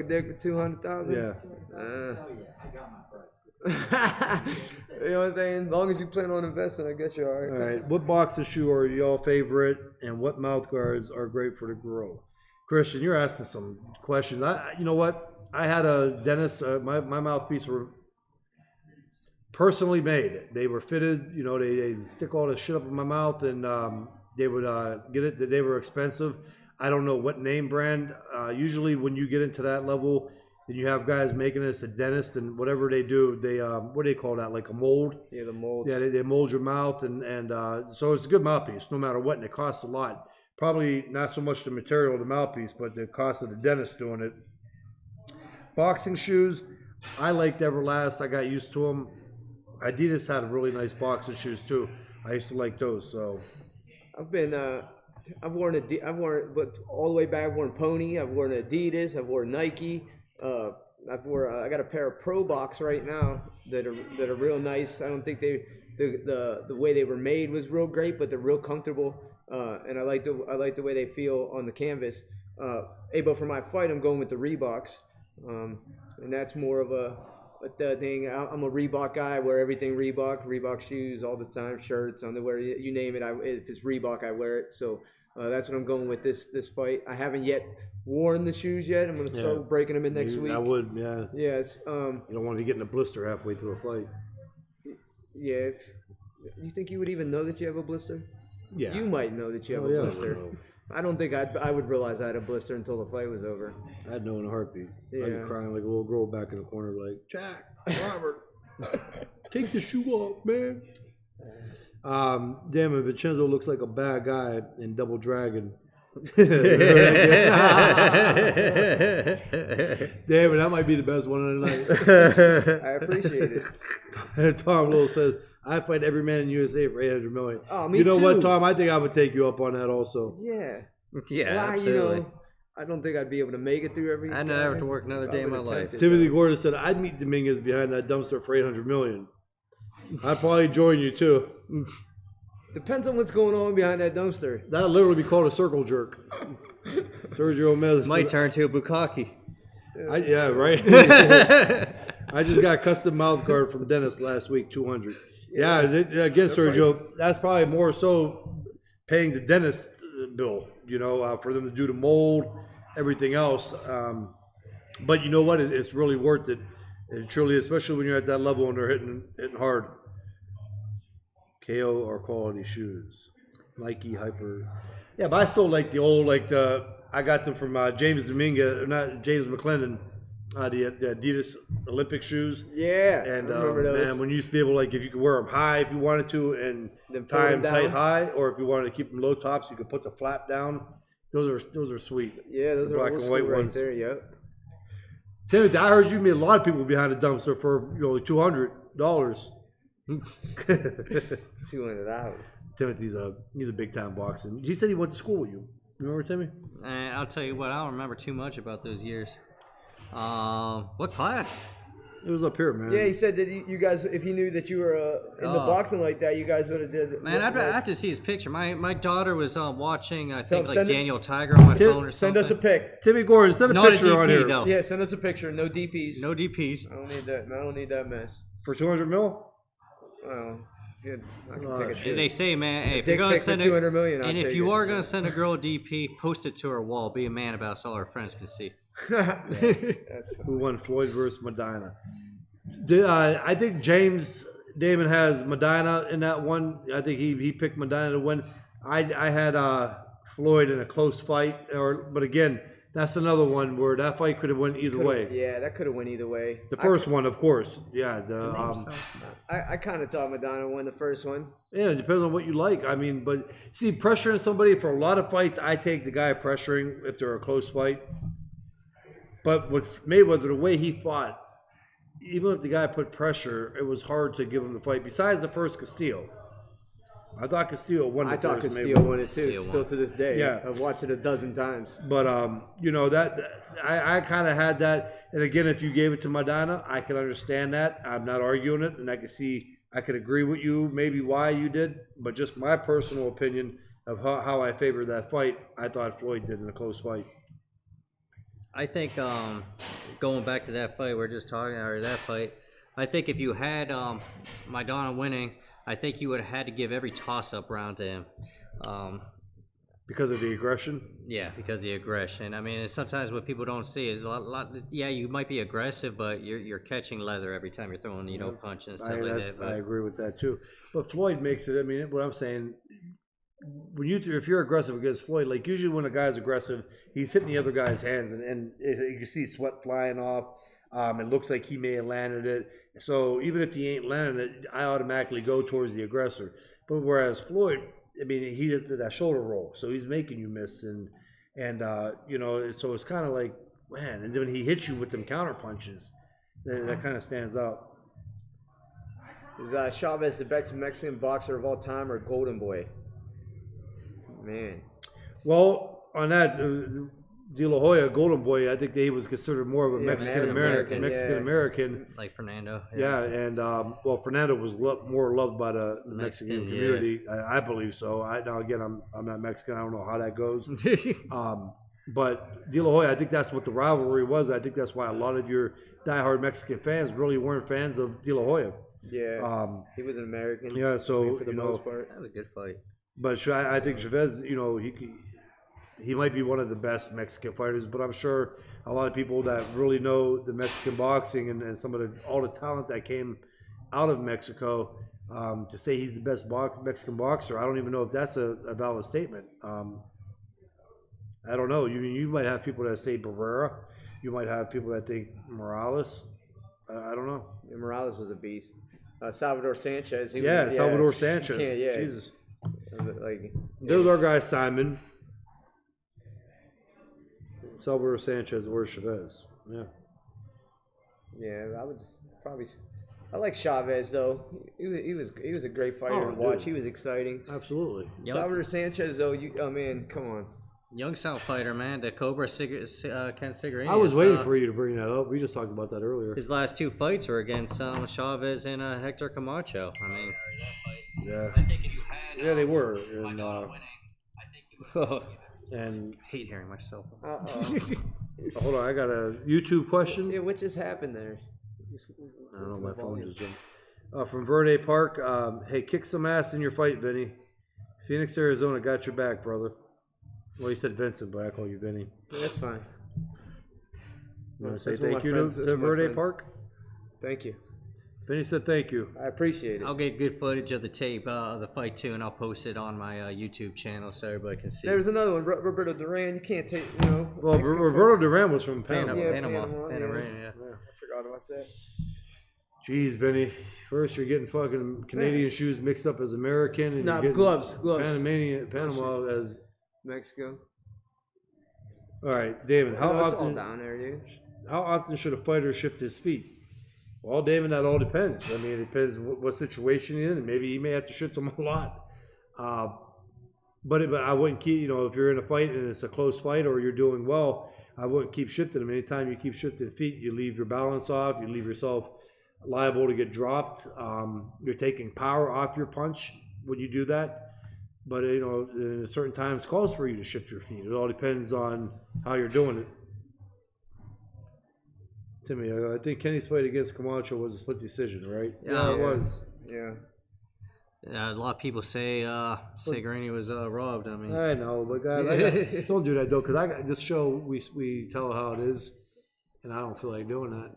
dick for 200,000. Yeah. You know what I'm saying? As long as you plan on investing, I guess you're all All right. right. What boxing shoe are y'all favorite, and what mouth guards are great for the grill? Christian, you're asking some questions. You know what? I had a dentist. My mouthpiece were personally made. They were fitted. They stick all the shit up in my mouth, and they would get it. They were expensive. I don't know what name brand. Usually, when you get into that level, and you have guys making this, a dentist, and whatever they do, they what do they call that? Like a mold. Yeah, the mold. Yeah, they mold your mouth, and so it's a good mouthpiece, no matter what, and it costs a lot. Probably not so much the material of the mouthpiece, but the cost of the dentist doing it. Boxing shoes, I liked Everlast. I got used to them. Adidas had really nice boxing shoes too. I used to like those. So I've worn, but all the way back, I've worn Pony. I've worn Adidas. I've worn Nike. I got a pair of Pro Box right now that are real nice. I don't think the way they were made was real great, but they're real comfortable. And I like the way they feel on the canvas. But for my fight, I'm going with the Reeboks, and that's more of But the thing, I'm a Reebok guy. I wear everything Reebok shoes all the time, shirts, underwear, you name it. If it's Reebok, I wear it. So that's what I'm going with this fight. I haven't yet worn the shoes yet. I'm going to start breaking them in next week. I would, yeah. Yes. You don't want to be getting a blister halfway through a fight. Yeah. You think you would even know that you have a blister? Yeah. You might know that you have a blister. I don't think I would realize I had a blister until the fight was over. I'd know in a heartbeat. Yeah. I'd be crying like a little girl back in the corner, like, Jack, Robert, take the shoe off, man. Damn it, Vincenzo looks like a bad guy in Double Dragon. Damn it, that might be the best one of the night. I appreciate it. Tom Little says, I fight every man in USA for $800 million. Oh, me You know too. what, Tom? I think I would take you up on that also. Yeah. Yeah, Well, absolutely. I don't think I'd be able to make it through every. I never have to work another day in my would life. attempt it, Timothy though. Gordon said, I'd meet Dominguez behind that dumpster for $800 million. I'd probably join you too. Depends on what's going on behind that dumpster. That'd literally be called a circle jerk. Sergio Omez Might said, turn to a bukkake. yeah, right. I just got a custom mouth guard from Dennis last week, $200. Yeah, again, Sergio, that's probably more so paying the dentist bill, for them to do the mold, everything else. But you know what? It's really worth it. It truly, especially when you're at that level and they're hitting hard. KO or quality shoes. Nike Hyper. Yeah, but I still like the old, I got them from James McClendon, the Adidas Olympic shoes. Yeah, And I remember those. man, when you used to be able, if you could wear them high if you wanted to, and Then tie fold them them tight down. high, or if you wanted to keep them low tops, you could put the flap down. Those are sweet. Yeah, those The are black old and white school right ones. there. Yep. Timothy, I heard you meet a lot of people behind a dumpster for $200. $200. Timothy's he's a big time boxing. He said he went to school with you. You remember Timmy? And I'll tell you what, I don't remember too much about those years. What class? It was up here, man. Yeah, he said that you guys, if he knew that you were in the boxing like that, you guys would have did. Man, I have to see his picture. My daughter was watching, I think, send it- Daniel Tiger on my phone or Send something. us a pic. Timmy Gordon, send a Not a picture on DP, here though. Yeah, send us a picture. No DPs. No DPs. I don't need that. I don't need that mess. for $200 million. Well, I can Oh, take a shit. shit. They say, man, hey, if Dick you're gonna pic for send $200 million, I'll and if take you it. are gonna send a girl a DP, post it to her wall. Be a man about it so all her friends can see. That's Who won Floyd versus Medina? I think Damon has Medina in that one. I think he picked Medina to win. I had Floyd in a close fight, but again, that's another one where that fight could have went either way. Yeah, that could have went either way. The first one, of course, yeah. I kind of thought Madonna won the first one. Yeah, it depends on what you like. I mean, but see, pressuring somebody for a lot of fights, I take the guy pressuring if they're a close fight. But with Mayweather, the way he fought, even if the guy put pressure, it was hard to give him the fight. Besides the first Castillo. I thought Castillo won the I thought first Castillo Mayweather. won it too. Castillo Still won. to this day. Yeah. I've watched it a dozen times. But I kind of had that. And again, if you gave it to Madonna, I can understand that. I'm not arguing it, and I could agree with you, maybe why you did. But just my personal opinion of how I favored that fight, I thought Floyd did in a close fight. I think going back to that fight we're just talking, or that fight, I think if you had Maidana winning, I think you would have had to give every toss-up round to him. Because of the aggression? Yeah, because of the aggression. I mean, sometimes what people don't see is a lot. Yeah, you might be aggressive, but you're catching leather every time you're throwing, punches and stuff like that. I But agree with that too. But Floyd makes it. I mean, what I'm saying, if you're aggressive against Floyd, like usually when a guy's aggressive, he's hitting the other guy's hands, and you can see sweat flying off. It looks like he may have landed it. So even if he ain't landed it, I automatically go towards the aggressor. But whereas Floyd, I mean, he did that shoulder roll, so he's making you miss, and so it's kind of like, man. And then when he hits you with them counter punches, that kind of stands out. Is Chavez the best Mexican boxer of all time or Golden Boy? Man. Well, on that, De La Hoya, Golden Boy, I think that he was considered more of a Mexican American. like Fernando. Yeah, and Fernando was more loved by the Mexican community. I believe so. Now again, I'm not Mexican. I don't know how that goes. But De La Hoya, I think that's what the rivalry was. I think that's why a lot of your diehard Mexican fans really weren't fans of De La Hoya. Yeah, he was an American. Yeah, so for the most part, That was a good fight. But I think Chavez, he might be one of the best Mexican fighters. But I'm sure a lot of people that really know the Mexican boxing and some of all the talent that came out of Mexico, to say he's the best Mexican boxer, I don't even know if that's a valid statement. I don't know. You might have people that say Barrera. You might have people that think Morales. I don't know. Yeah, Morales was a beast. Salvador Sanchez. Salvador Sanchez. Yeah. Jesus. Like, There's our guy Simon. Salvador Sanchez or Chavez. Yeah. Yeah, I would probably. I like Chavez though. He was a great fighter to watch. He was exciting. Absolutely. Salvador Sanchez though. Oh man, come on. Youngstown fighter, man, the Cobra Ken Sigurani. I was waiting for you to bring that up. We just talked about that earlier. His last 2 fights were against Chavez and Hector Camacho. I mean, Yeah. I think if you had, Yeah, they were. my And, daughter winning, I think you would. and I hate hearing myself. hold on, I got a YouTube question. Yeah, what just happened there? I don't know, my phone just jumped. From Verde Park. Hey, kick some ass in your fight, Vinny. Phoenix, Arizona got your back, brother. Well, you said Vincent, but I call you Vinny. Yeah, that's fine. You want to say That's what thank my you friends- to that's what my Verde friends- Park? Thank you. Vinny said thank you. I appreciate it. I'll get good footage of the tape of the fight too, and I'll post it on my YouTube channel so everybody can see. There's another one, Roberto Duran. You can't take, Well, Mexican Roberto Duran was from Panama. Panama. Yeah. Yeah. I forgot about that. Jeez, Vinny. First, you're getting fucking Canadian shoes mixed up as American, and Nah, you're getting gloves. Panama as. Mexico. All right, David. It's all down there, dude. How often should a fighter shift his feet? Well, David, that all depends. I mean, it depends what situation you're in, and maybe you may have to shift them a lot. But I wouldn't keep. If you're in a fight and it's a close fight or you're doing well, I wouldn't keep shifting them. Anytime you keep shifting feet, you leave your balance off. You leave yourself liable to get dropped. You're taking power off your punch when you do that. But in certain times calls for you to shift your feet. It all depends on how you're doing it. Timmy, I think Kenny's fight against Camacho was a split decision, right? Yeah, it was. Yeah. A lot of people say Sigurani was robbed. I mean, I know, but guys, don't do that though, because I got this show. We tell how it is, and I don't feel like doing that.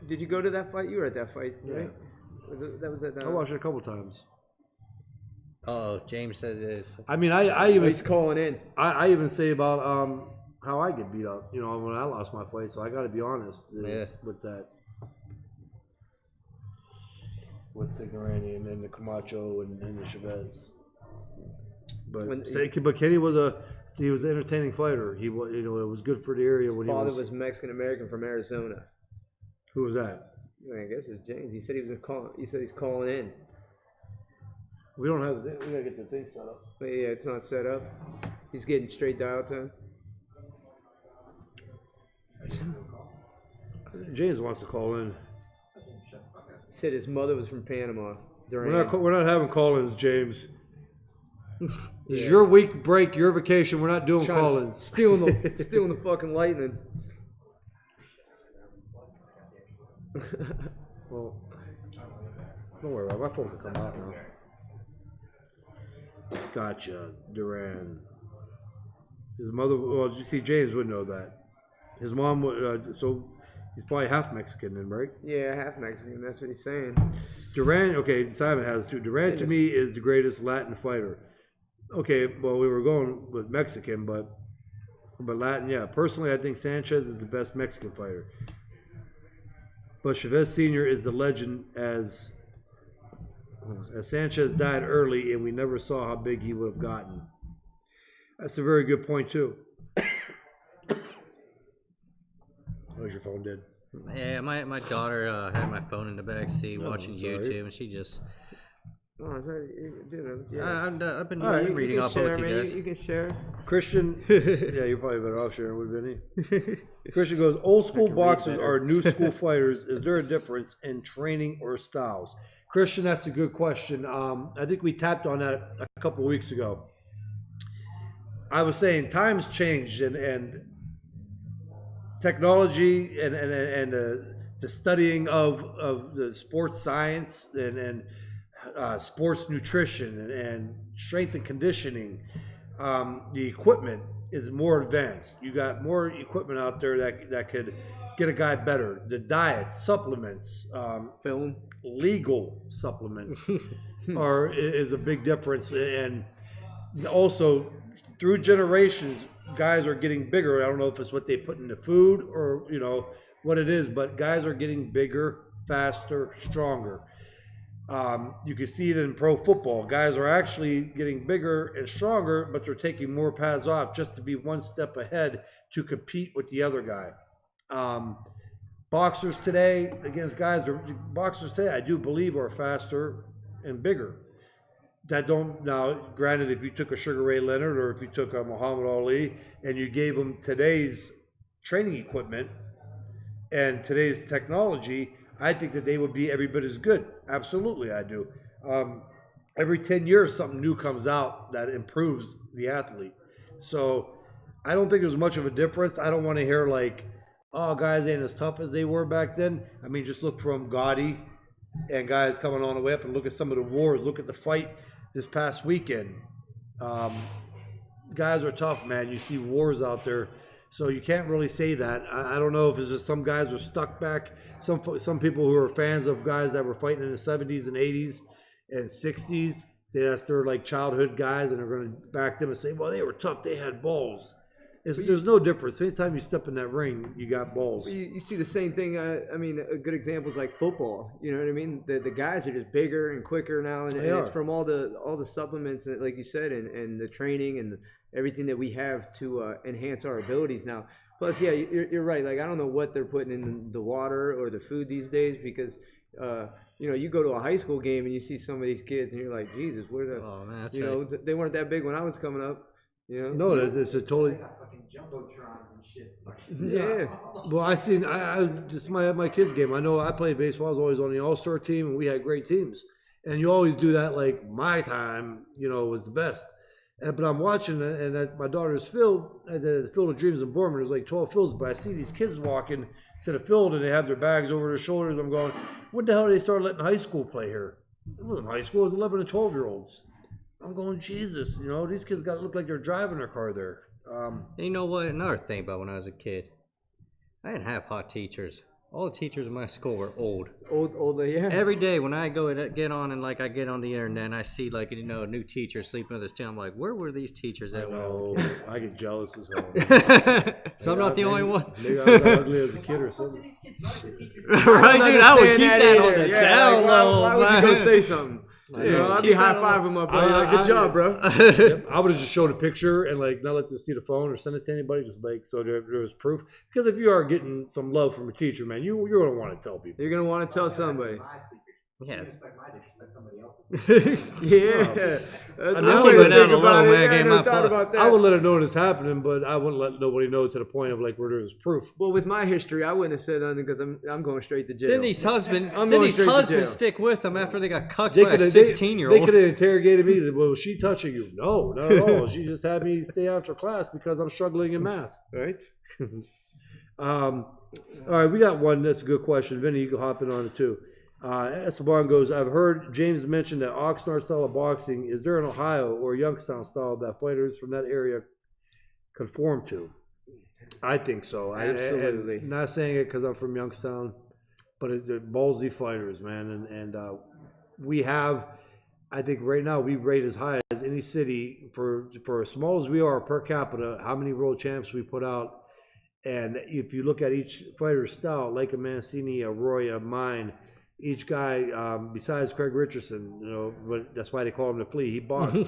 Did you go to that fight? You were at that fight, right? That was at. I watched it a couple times. oh, James says it is. I mean, I even He's calling in. I even say about how I get beat up. When I lost my fight, so I got to be honest with that. With Sigurani and then the Camacho and the Chavez. But Kenny was an entertaining fighter. He was, it was good for the area. His father was Mexican American from Arizona. Who was that? I guess it's James. He said he was He said he's calling in. We don't have. We gotta get the thing set up. But yeah, it's not set up. He's getting straight dial tone. James wants to call in. He said his mother was from Panama. We're not having call-ins, James. This is your week break, your vacation. We're not doing call-ins. Stealing the fucking lightning. Well, don't worry about it. My phone can come out now. Gotcha, Duran. His mother. Well, you see, James would know that. His mom. So he's probably half Mexican, then, right? Yeah, half Mexican. That's what he's saying. Duran. Okay, Simon has too. Duran to me is the greatest Latin fighter. Okay, well, we were going with Mexican, but Latin, yeah. Personally, I think Sanchez is the best Mexican fighter. But Chavez Sr. is the legend as Sanchez died early and we never saw how big he would have gotten. That's a very good point, too. How's your phone dead? Yeah, my daughter had my phone in the back seat watching YouTube, and she just. Oh, sorry, dude. Yeah. I've been You reading can off share, both you man. guys. You can share. Christian, yeah, you're probably better off sharing with Vinny. Christian goes, old school boxers are new school fighters. Is there a difference in training or styles? Christian, that's a good question. I think we tapped on that a couple of weeks ago. I was saying times changed and technology and the studying of the sports science and sports nutrition and strength and conditioning, the equipment is more advanced. You got more equipment out there that could get a guy better. The diets, supplements, Film. legal supplements is a big difference. And also through generations, guys are getting bigger. I don't know if it's what they put in the food or what it is, but guys are getting bigger, faster, stronger. You can see it in pro football. Guys are actually getting bigger and stronger, but they're taking more pads off just to be one step ahead to compete with the other guy. Boxers today against boxers today, I do believe, are faster and bigger. That don't now. Granted, if you took a Sugar Ray Leonard or if you took a Muhammad Ali and you gave them today's training equipment and today's technology, I think that they would be every bit as good. Absolutely, I do. Every 10 years, something new comes out that improves the athlete. So I don't think there's much of a difference. I don't want to hear like, oh, guys ain't as tough as they were back then. I mean, just look from Gotti and guys coming on the way up and look at some of the wars. Look at the fight this past weekend. Guys are tough, man. You see wars out there. So you can't really say that. I don't know if it's just some guys are stuck back. Some people who are fans of guys that were fighting in the 70s and 80s and 60s, that's their like childhood guys, and they're going to back them and say, well, they were tough. They had balls. There's no difference. Anytime you step in that ring, you got balls. You see the same thing. I mean, a good example is like football. You know what I mean? The guys are just bigger and quicker now, and it's from all the supplements, like you said, and the training and everything that we have to enhance our abilities now. Plus, yeah, you're right. Like, I don't know what they're putting in the water or the food these days because, you go to a high school game and you see some of these kids and you're like, Jesus, where the, Oh, man, that's they weren't that big when I was coming up. No, it's a totally. Fucking jumbotrons and shit. Yeah. Well, I was just my kids' game. I know I played baseball. I was always on the All-Star team, and we had great teams. And you always do that. Like my time, was the best. But I'm watching, and at my daughter's field, at the Field of Dreams in Bournemouth, there's like 12 fields. But I see these kids walking to the field, and they have their bags over their shoulders. I'm going, what the hell did they start letting high school play here? It wasn't high school. It was 11 and 12-year-olds. I'm going, Jesus, these kids got to look like they're driving their car there. And you know what? Another thing about when I was a kid, I didn't have hot teachers. All the teachers in my school were old. Old, yeah. Every day when I go and get on and I get on the internet and I see a new teacher sleeping with his team, I'm like, where were these teachers at? I get jealous as hell. So I'm not the only one. Maybe I was ugly as a kid or something. Right, dude, I would keep that on the down low. Why would you go say something? I'd be high-fiving my buddy. Like, good job, bro. Yep, I would have just showed a picture and not let them see the phone or send it to anybody, just so there was proof. Because if you are getting some love from a teacher, man, you're going to want to tell people. You're going to want to tell somebody. Yeah. Somebody else's. Yeah. I never think about it. I would let her know it's happening, but I wouldn't let nobody know to the point of where there's proof. Well, with my history, I wouldn't have said anything because I'm going straight to jail. Then these husbands stick with them after they got cucked by a 16-year-old. They could have interrogated me. Well, was she touching you? No, not at all. She just had me stay after class because I'm struggling in math. Right? All right, we got one. That's a good question. Vinny, you can hop in on it too. Esteban goes, I've heard James mention that Oxnard style of boxing. Is there in Ohio or Youngstown style that fighters from that area conform to? I think so. Absolutely. I'm not saying it because I'm from Youngstown, but they're ballsy fighters, man. And we have, I think right now we rate as high as any city for as small as we are per capita, how many world champs we put out. And if you look at each fighter's style, like a Mancini, a Roy, a mine, each guy, besides Craig Richardson, but that's why they call him the Flea. He boxed.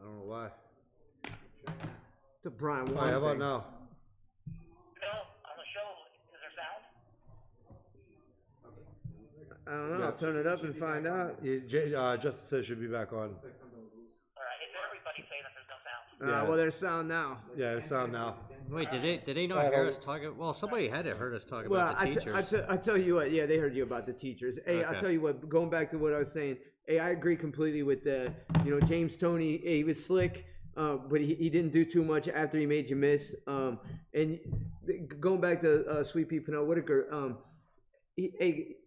I don't know why. It's a Brian Whan All right, how about thing. now? Phil, on the show, is there sound? I don't know. I'll turn it up and find out. Justin says should be back on. All right, is everybody saying that there's no sound? Yeah. Well, there's sound now. Yeah, it's sound now. Wait, did they not hear us talking? Well, somebody had to heard us talk Well, about the teachers. I tell you what. Yeah, they heard you about the teachers. Hey, I'll Okay. tell you what. Going back to what I was saying. Hey, I agree completely with the. James Toney. Hey, he was slick. But he didn't do too much after he made you miss. And going back to Sweet Pea Pernell Whitaker,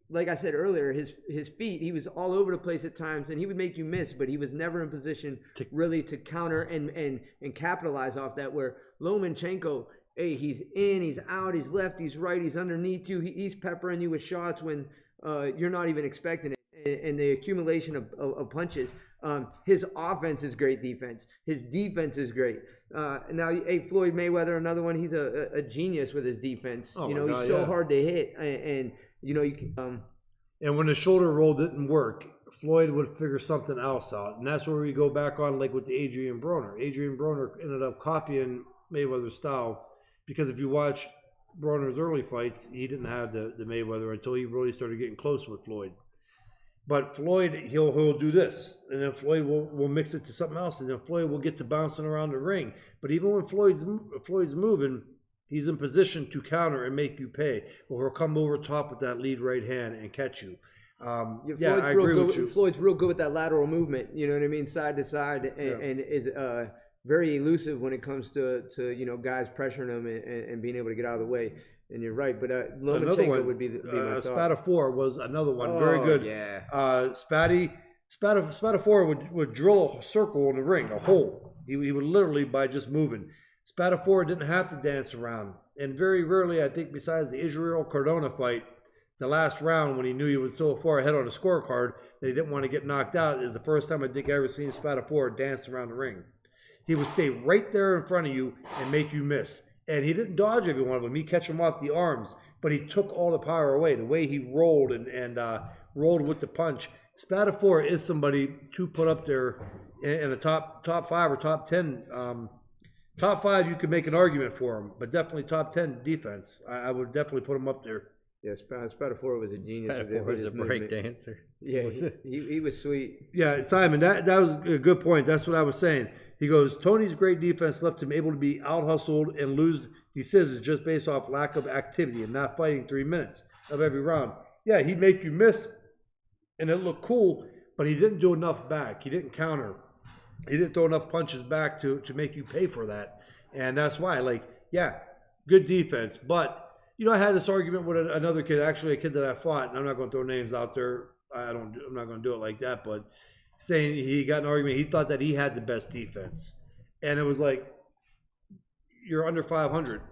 like I said earlier, his feet, he was all over the place at times, and he would make you miss, but he was never in position really to counter and capitalize off that. Where Lomachenko, hey, he's in, he's out, he's left, he's right, he's underneath you, he's peppering you with shots when you're not even expecting it. And the accumulation of punches. His offense is great defense. His defense is great. Now, hey, Floyd Mayweather, another one. He's a genius with his defense. Oh he's so hard to hit, and you can. And when the shoulder roll didn't work, Floyd would figure something else out. And that's where we go back on, like with the Adrian Broner. Adrian Broner ended up copying Mayweather's style because if you watch Broner's early fights, he didn't have the Mayweather until he really started getting close with Floyd. But Floyd, he'll do this, and then Floyd will mix it to something else, and then Floyd will get to bouncing around the ring. But even when Floyd's moving, he's in position to counter and make you pay, or he'll come over top with that lead right hand and catch you. I agree with you. Floyd's real good with that lateral movement. You know what I mean, side to side, and is very elusive when it comes to guys pressuring him and being able to get out of the way. And you're right, but Lomachenko would be my thought. Spatafor was another one, very good. Yeah. Spatafor would drill a circle in the ring, a hole. He would literally by just moving. Spatafor didn't have to dance around, and very rarely, I think, besides the Israel Cardona fight, the last round when he knew he was so far ahead on the scorecard that he didn't want to get knocked out, is the first time I think I ever seen Spatafor dance around the ring. He would stay right there in front of you and make you miss. And he didn't dodge every one of them. He catch them off the arms, but he took all the power away. The way he rolled and rolled with the punch. Spatafor is somebody to put up there in the top 5 or top 10. Top 5, you could make an argument for him, but definitely top 10 defense. I would definitely put him up there. Yeah, Spatafor was a genius. Spatafor was a break dancer. Yeah, he was sweet. Yeah, Simon, that was a good point. That's what I was saying. He goes, Tony's great defense left him able to be out-hustled and lose the scissors just based off lack of activity and not fighting 3 minutes of every round. Yeah, he'd make you miss, and it looked cool, but he didn't do enough back. He didn't counter. He didn't throw enough punches back to make you pay for that. And that's why, good defense. But, I had this argument with another kid, actually a kid that I fought, and I'm not going to throw names out there. I'm not going to do it like that, but saying he got an argument. He thought that he had the best defense. And it was like, you're under 500.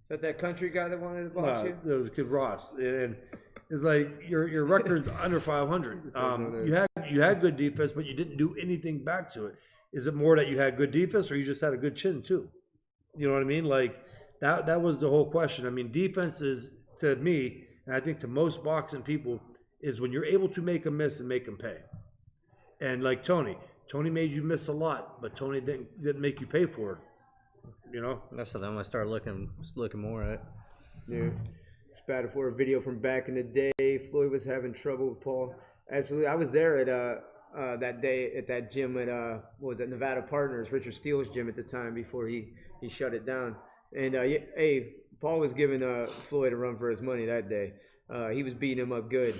Is that country guy that wanted to box you? There was a kid, Ross. And it's like, your record's under 500. You had good defense, but you didn't do anything back to it. Is it more that you had good defense or you just had a good chin too? You know what I mean? Like, that was the whole question. I mean, defense is, to me, and I think to most boxing people, is when you're able to make a miss and make them pay. And like Tony made you miss a lot, but Tony didn't make you pay for it. That's something I'm gonna start looking more at. Yeah. Spatafor, a video from back in the day. Floyd was having trouble with Paul. Absolutely, I was there at that day at that gym at Nevada Partners, Richard Steele's gym at the time before he shut it down. And Paul was giving Floyd a run for his money that day. He was beating him up good.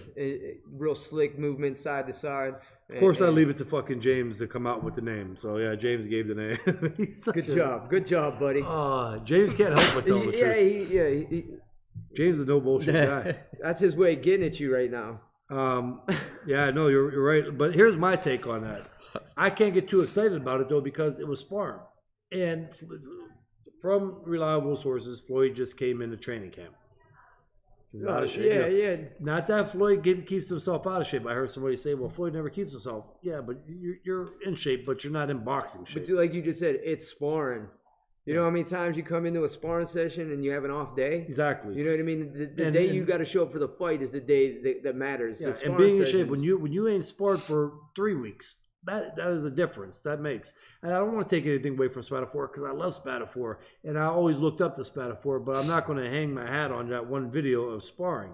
Real slick movement side to side. Of course, I leave it to fucking James to come out with the name. So, yeah, James gave the name. Good job, buddy. James can't help but tell the truth. James is no bullshit guy. That's his way of getting at you right now. Yeah, no, you're right. But here's my take on that. I can't get too excited about it, though, because it was sparring. And from reliable sources, Floyd just came into training camp. He was out of shape. Yeah. Not that Floyd keeps himself out of shape. I heard somebody say, well, Floyd never keeps himself. Yeah, but you're in shape, but you're not in boxing shape. But like you just said, it's sparring. You know how many times you come into a sparring session and you have an off day? Exactly. You know what I mean? The day you got to show up for the fight is the day that matters. Yeah, and being in shape, when you ain't sparred for 3 weeks, That is a difference that makes. And I don't want to take anything away from Spatafor because I love Spatafor and I always looked up to Spatafor, but I'm not going to hang my hat on that one video of sparring.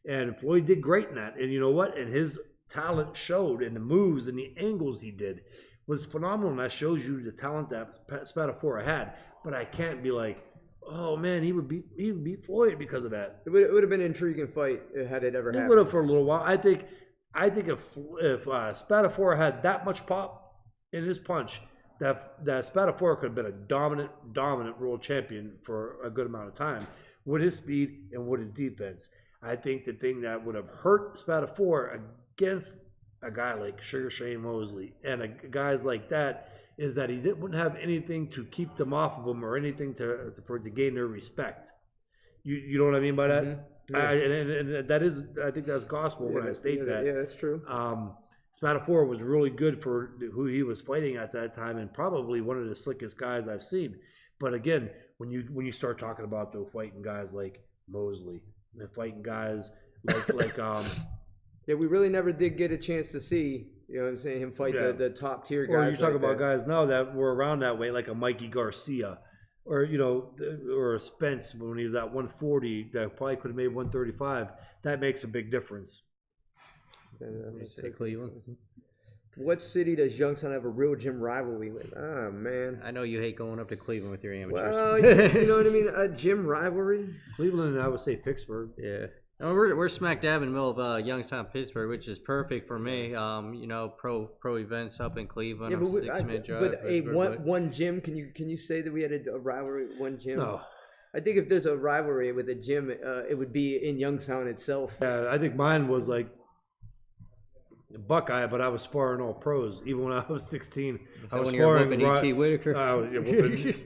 And Floyd did great in that. And you know what? And his talent showed, and the moves and the angles he did was phenomenal. And that shows you the talent that Spatafor had. But I can't be like, oh man, he would beat Floyd because of that. It would have been an intriguing fight had it ever happened. It would have for a little while. I think if Spatafor had that much pop in his punch, that Spatafor could have been a dominant world champion for a good amount of time with his speed and with his defense. I think the thing that would have hurt Spatafor against a guy like Sugar Shane Mosley and guys like that is that he wouldn't have anything to keep them off of him or anything to gain their respect. You know what I mean by that? Mm-hmm. Yeah. And that is, I think that's gospel when I state that. Yeah, that's true. Spatafor was really good for who he was fighting at that time, and probably one of the slickest guys I've seen. But again, when you start talking about the fighting guys like Mosley and fighting guys like yeah, we really never did get a chance to see, you know what I'm saying, him fight the top tier guys. Or you talk about guys now that were around that way, like a Mikey Garcia. Or, you know, or a Spence when he was at 140 that probably could have made 135. That makes a big difference. What city does Youngstown have a real gym rivalry with? Oh, man. I know you hate going up to Cleveland with your amateurs. Well, you know what I mean? A gym rivalry? Cleveland, and I would say Pittsburgh. Yeah. No, we're smack dab in the middle of Youngstown, Pittsburgh, which is perfect for me. You know, pro events up in Cleveland. I'm 6-minute drive. But one gym, can you say that we had a rivalry with one gym? No. I think if there's a rivalry with a gym, it would be in Youngstown itself. Yeah, I think mine was like Buckeye, but I was sparring all pros. Even when I was 16, I was sparring E.T. Whitaker.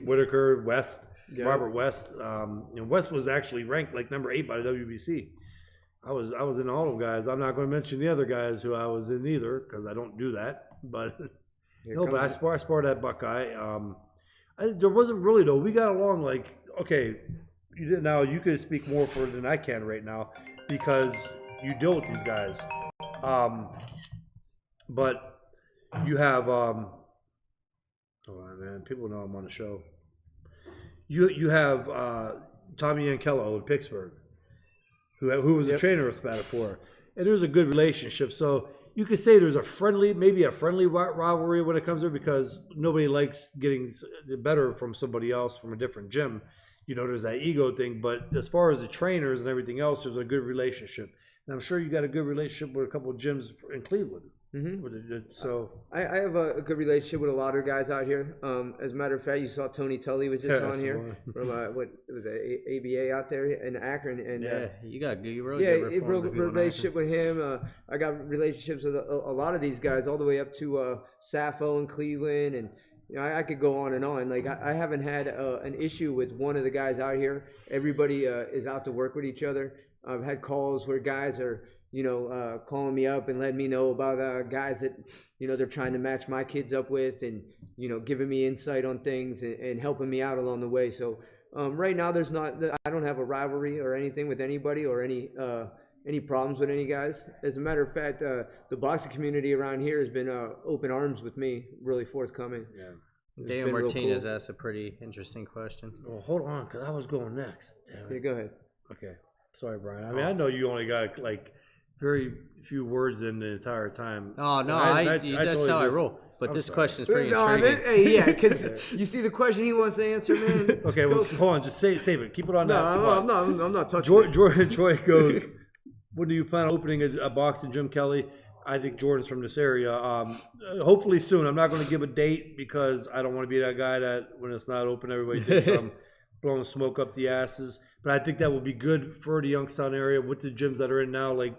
Whitaker, West, Robert West. And West was actually ranked like number 8 by the WBC. I was in all of guys. I'm not going to mention the other guys who I was in either because I don't do that. But but I sparred at Buckeye. There wasn't really though. We got along like okay. Now you could speak more for it than I can right now because you deal with these guys. But you have hold on, man. People know I'm on the show. You have Tommy Yankello in Pittsburgh, who was a trainer of Spatafor, and there's a good relationship. So you could say there's maybe a friendly rivalry when it comes to it because nobody likes getting better from somebody else from a different gym. You know, there's that ego thing. But as far as the trainers and everything else, there's a good relationship. And I'm sure you got a good relationship with a couple of gyms in Cleveland. Mm-hmm. So I have a good relationship with a lot of guys out here. As a matter of fact, you saw Tony Tully was just on here from what was it, ABA out there in Akron, and you really good relationship with him. I got relationships with a lot of these guys, all the way up to Sappho in Cleveland, and you know, I could go on and on. Like I haven't had an issue with one of the guys out here. Everybody is out to work with each other. I've had calls where guys are, you know, calling me up and letting me know about guys that, you know, they're trying to match my kids up with and, you know, giving me insight on things and helping me out along the way. So right now I don't have a rivalry or anything with anybody or any problems with any guys. As a matter of fact, the boxing community around here has been open arms with me, really forthcoming. Yeah. Daniel Martinez asked a pretty interesting question. Well, hold on, because I was going next. Yeah, go ahead. Okay. Sorry, Brian. I mean, I know you only got like very few words in the entire time. Oh, no, that's how I roll. But this question is pretty intriguing. Yeah, because you see the question he wants to answer, man. Okay, well, hold on. Just save it. Keep it on that spot. I'm not touching it. Troy goes, when do you plan on opening a boxing gym, Kelly? I think Jordan's from this area. Hopefully soon. I'm not going to give a date because I don't want to be that guy that when it's not open, everybody thinks I'm blowing smoke up the asses. But I think that will be good for the Youngstown area with the gyms that are in now. Like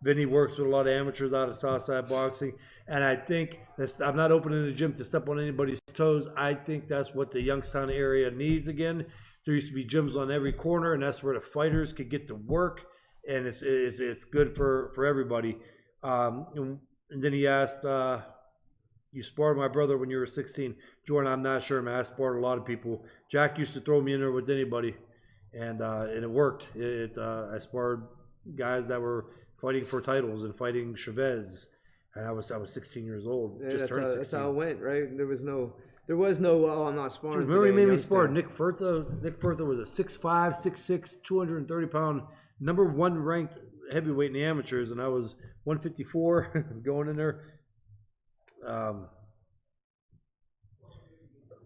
Vinny works with a lot of amateurs out of Southside Boxing. And I think I'm not opening the gym to step on anybody's toes. I think that's what the Youngstown area needs again. There used to be gyms on every corner, and that's where the fighters could get to work. And it's good for everybody. And then he asked, you sparred my brother when you were 16. Jordan, I'm not sure, man. I sparred a lot of people. Jack used to throw me in there with anybody, and it worked. I sparred guys that were fighting for titles and fighting Chavez and I was 16 years old. Yeah, Just turned 16. that's how it went, right? There was no. Oh, I'm not sparring. Remember he today made me in spar Youngstown. Nick Furtha. Nick Furtha was a 6'5", 6'6", 230-pound, #1 ranked heavyweight in the amateurs, and I was 154 going in there.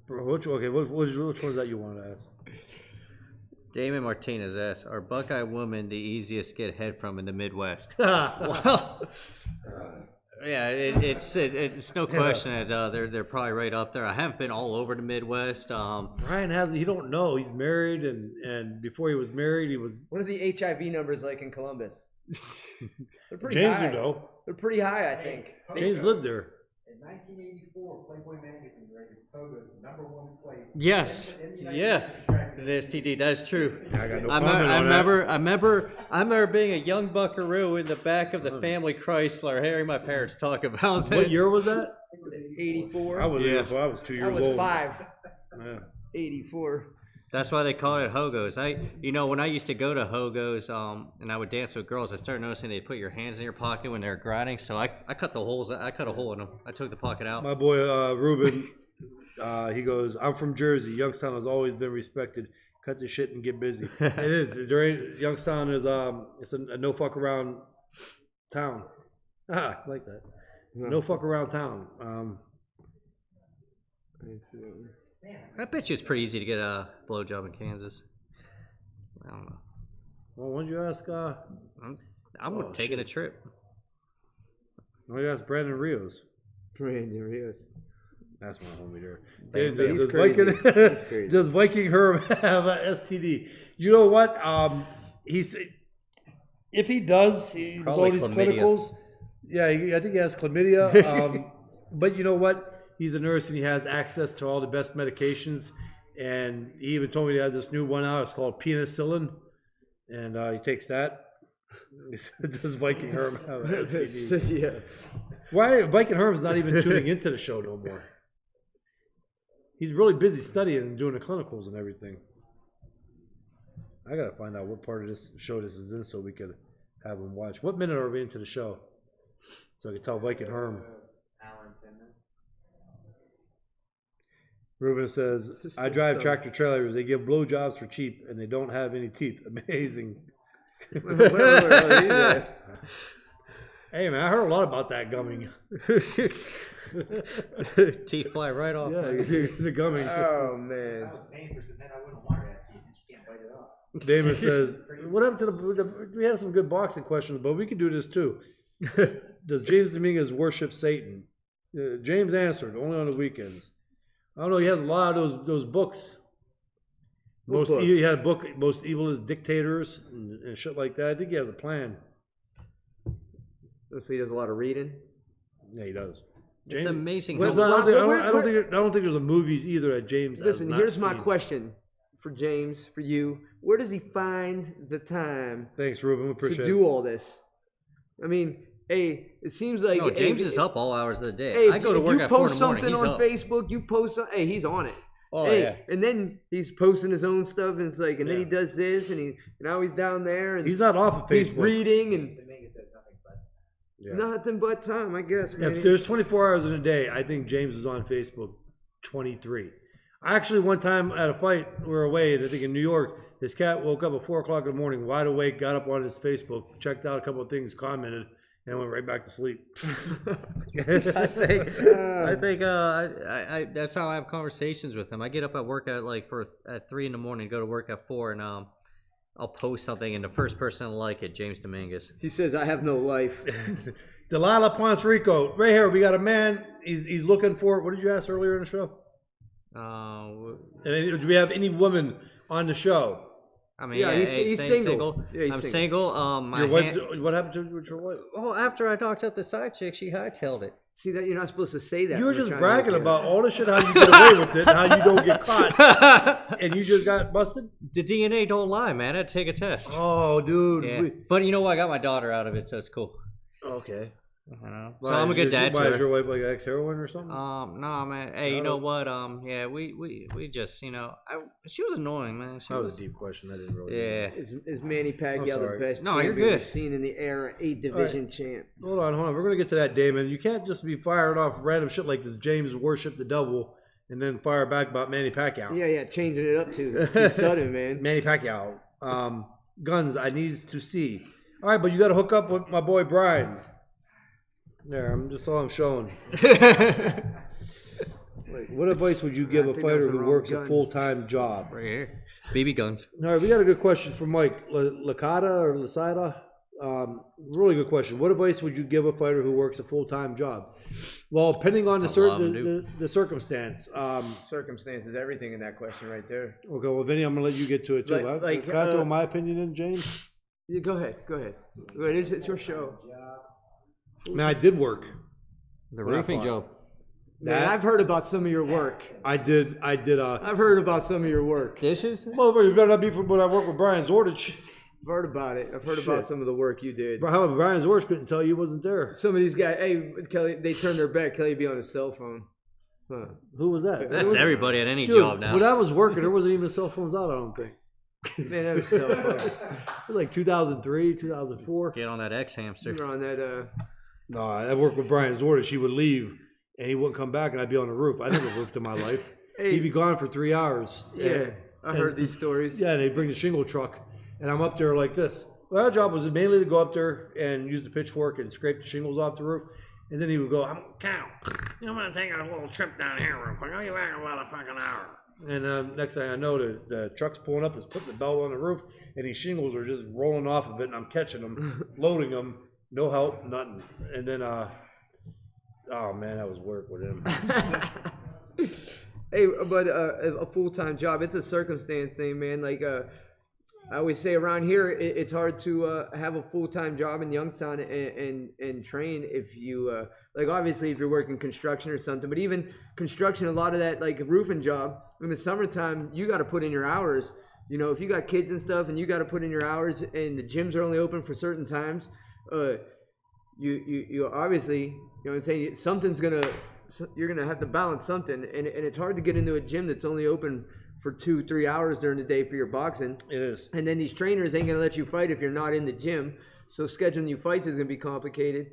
Which one's that you wanted to ask? Damon Martinez asks, "Are Buckeye women the easiest to get head from in the Midwest?" Well, yeah, it's no question that they're probably right up there. I haven't been all over the Midwest. Ryan hasn't. He don't know. He's married, and before he was married, he was. What is the HIV numbers like in Columbus? They're pretty James high. would know. They're pretty high, I think. James lived there. In 1984, Playboy magazine rated Pogo's #1 place. Yes, in the United yes, States attractive it is TD. That is true. I got no I comment on that. I remember being a young buckaroo in the back of the family Chrysler, hearing my parents talk about it. What year was that? 84. I was 2 I years was old. 5. Yeah. 84. That's why they call it Hogos. When I used to go to Hogos, and I would dance with girls, I started noticing they'd put your hands in your pocket when they're grinding. So I cut the holes. I cut a hole in them. I took the pocket out. My boy Ruben, he goes, "I'm from Jersey. Youngstown has always been respected. Cut the shit and get busy." It is. Youngstown is it's a no fuck around town. I like that. No fuck around town. I bet you it's pretty easy to get a blowjob in Kansas. I don't know. Well, why don't you ask? I'm taking a trip. Why don't you ask Brandon Rios? Brandon Rios. That's my homie there. He's crazy. He's crazy. Does Viking Herb have a STD? You know what? He's if he does, he Probably all these chlamydia. clinicals. Yeah, I think he has chlamydia. But you know what? He's a nurse and he has access to all the best medications. And he even told me he had this new one out. It's called penicillin, and he takes that. Does Viking Herb have a STD? Yeah. Why Viking Herb is not even tuning into the show no more? He's really busy studying and doing the clinicals and everything. I gotta find out what part of this show this is in so we could have him watch. What minute are we into the show? So I can tell Viking Herm. Hour and 10 minutes. Ruben says, "I drive tractor trailers. They give blowjobs for cheap and they don't have any teeth. Amazing." Hey man, I heard a lot about that gumming. Teeth fly right off. Yeah, the gumming. Oh man. That was painful, and then I wouldn't want to have teeth, and you can't bite it off. Damon says, "What happened to the? We have some good boxing questions, but we can do this too. Does James Dominguez worship Satan?" James answered, "Only on the weekends." I don't know. He has a lot of those books. He had a book, Most Evilest Dictators and shit like that. I think he has a plan. So he does a lot of reading. Yeah, he does. It's amazing. I don't think there's a movie either that James. Listen, has here's not my seen. question for James, for you. Where does he find the time Thanks, Ruben. We appreciate to it. do all this? I mean, hey, it seems like No, James is up all hours of the day. Hey, I go to if work you at 4 in post the morning. something He's on up. Facebook, you post something. Hey, he's on it. Oh hey, yeah. and then he's posting his own stuff, and it's like, and then he Yeah. does this, and now he's down there, and He's not off of Facebook. he's reading, and Dominguez says nothing but. Yeah. nothing but time, I guess, Yeah, man. if there's 24 hours in a day, I think James is on Facebook 23. I actually, one time at a fight, we were away, I think in New York, this cat woke up at 4 o'clock in the morning, wide awake, got up on his Facebook, checked out a couple of things, commented, and went right back to sleep. I think that's how I have conversations with him. I get up at work at 3 in the morning, go to work at 4, and I'll post something, and the first person to like it, James Dominguez. He says, "I have no life." Delilah Ponce Rico, right here, we got a man, he's looking for, what did you ask earlier in the show? And do we have any woman on the show? I mean, Yeah, yeah, he's single. Yeah, he's I'm single. single. Your wife, what happened to with your wife? Well, after I knocked up the side chick, she hightailed it. See that you're not supposed to say that. You were when just we're trying to bragging make about all the shit, how you get away with it, and how you don't get caught, and you just got busted? The DNA don't lie, man. I'd take a test. Oh, dude. Yeah. But you know what? I got my daughter out of it, so it's cool. Okay. You know? So Why, I'm a good dad to Why, is her. your wife like ex-heroin or something? No, man. Hey, you know what? Yeah, we just, she was annoying, man. She That was a deep question. I didn't really. Yeah. Is Manny Pacquiao the sorry. best No, you're champion good. we've seen in the era? 8 division champ. Hold on. We're gonna get to that, Damon. You can't just be firing off random shit like this. James worship the devil, and then fire back about Manny Pacquiao. Yeah, changing it up too sudden, man. Manny Pacquiao. Guns. I need to see. All right, but you got to hook up with my boy Brian. There, I'm showing. Like, what advice would you give a think that was fighter the who wrong works a gun. full-time job? Right here. BB guns. All right, we got a good question from Mike Licata or Licata. Really good question. What advice would you give a fighter who works a full-time job? Well, depending on the circumstance. Circumstances, everything in that question right there. Okay, well, Vinny, I'm gonna let you get to it too. Can I throw my opinion in, James? Yeah, go ahead. It's your show. Man, I did work. The roofing job. Man, I've heard about some of your work. I did. I've heard about some of your work. Dishes? Well, you better not be from when I worked with Brian Zordich. I've heard about it. I've heard about some of the work you did. How Brian Zordich couldn't tell you wasn't there. Some of these guys, hey, Kelly, they turn their back. Kelly be on his cell phone. Huh. Who was that? That's everybody at any Dude, job now. when I was working, there wasn't even cell phones out, I don't think. Man, that was cell phone. It was like 2003, 2004. Get on that X You hamster. were on that. No, I worked with Brian Zordich. He would leave, and he wouldn't come back, and I'd be on the roof. I never roofed in my life. Hey. He'd be gone for 3 hours. Yeah, I heard these stories. Yeah, and they'd bring the shingle truck, and I'm up there like this. Well, our job was mainly to go up there and use the pitchfork and scrape the shingles off the roof. And then he would go, I'm going to take a little trip down here real quick. I'll be back in about a fucking hour. And next thing I know, the truck's pulling up, is putting the belt on the roof, and these shingles are just rolling off of it, and I'm catching them, loading them, no help, nothing. And then, oh man, that was work with him. Hey, but a full-time job, it's a circumstance thing, man. Like I always say around here, it's hard to have a full-time job in Youngstown and train if you like obviously if you're working construction or something. But even construction, a lot of that like roofing job in the summertime, you got to put in your hours. You know, if you got kids and stuff, and you got to put in your hours, and the gyms are only open for certain times, you obviously, you know what I'm saying, you're gonna have to balance something, and it's hard to get into a gym that's only open for 2-3 hours during the day for your boxing. It is. And then these trainers ain't gonna let you fight if you're not in the gym, so scheduling you fights is gonna be complicated.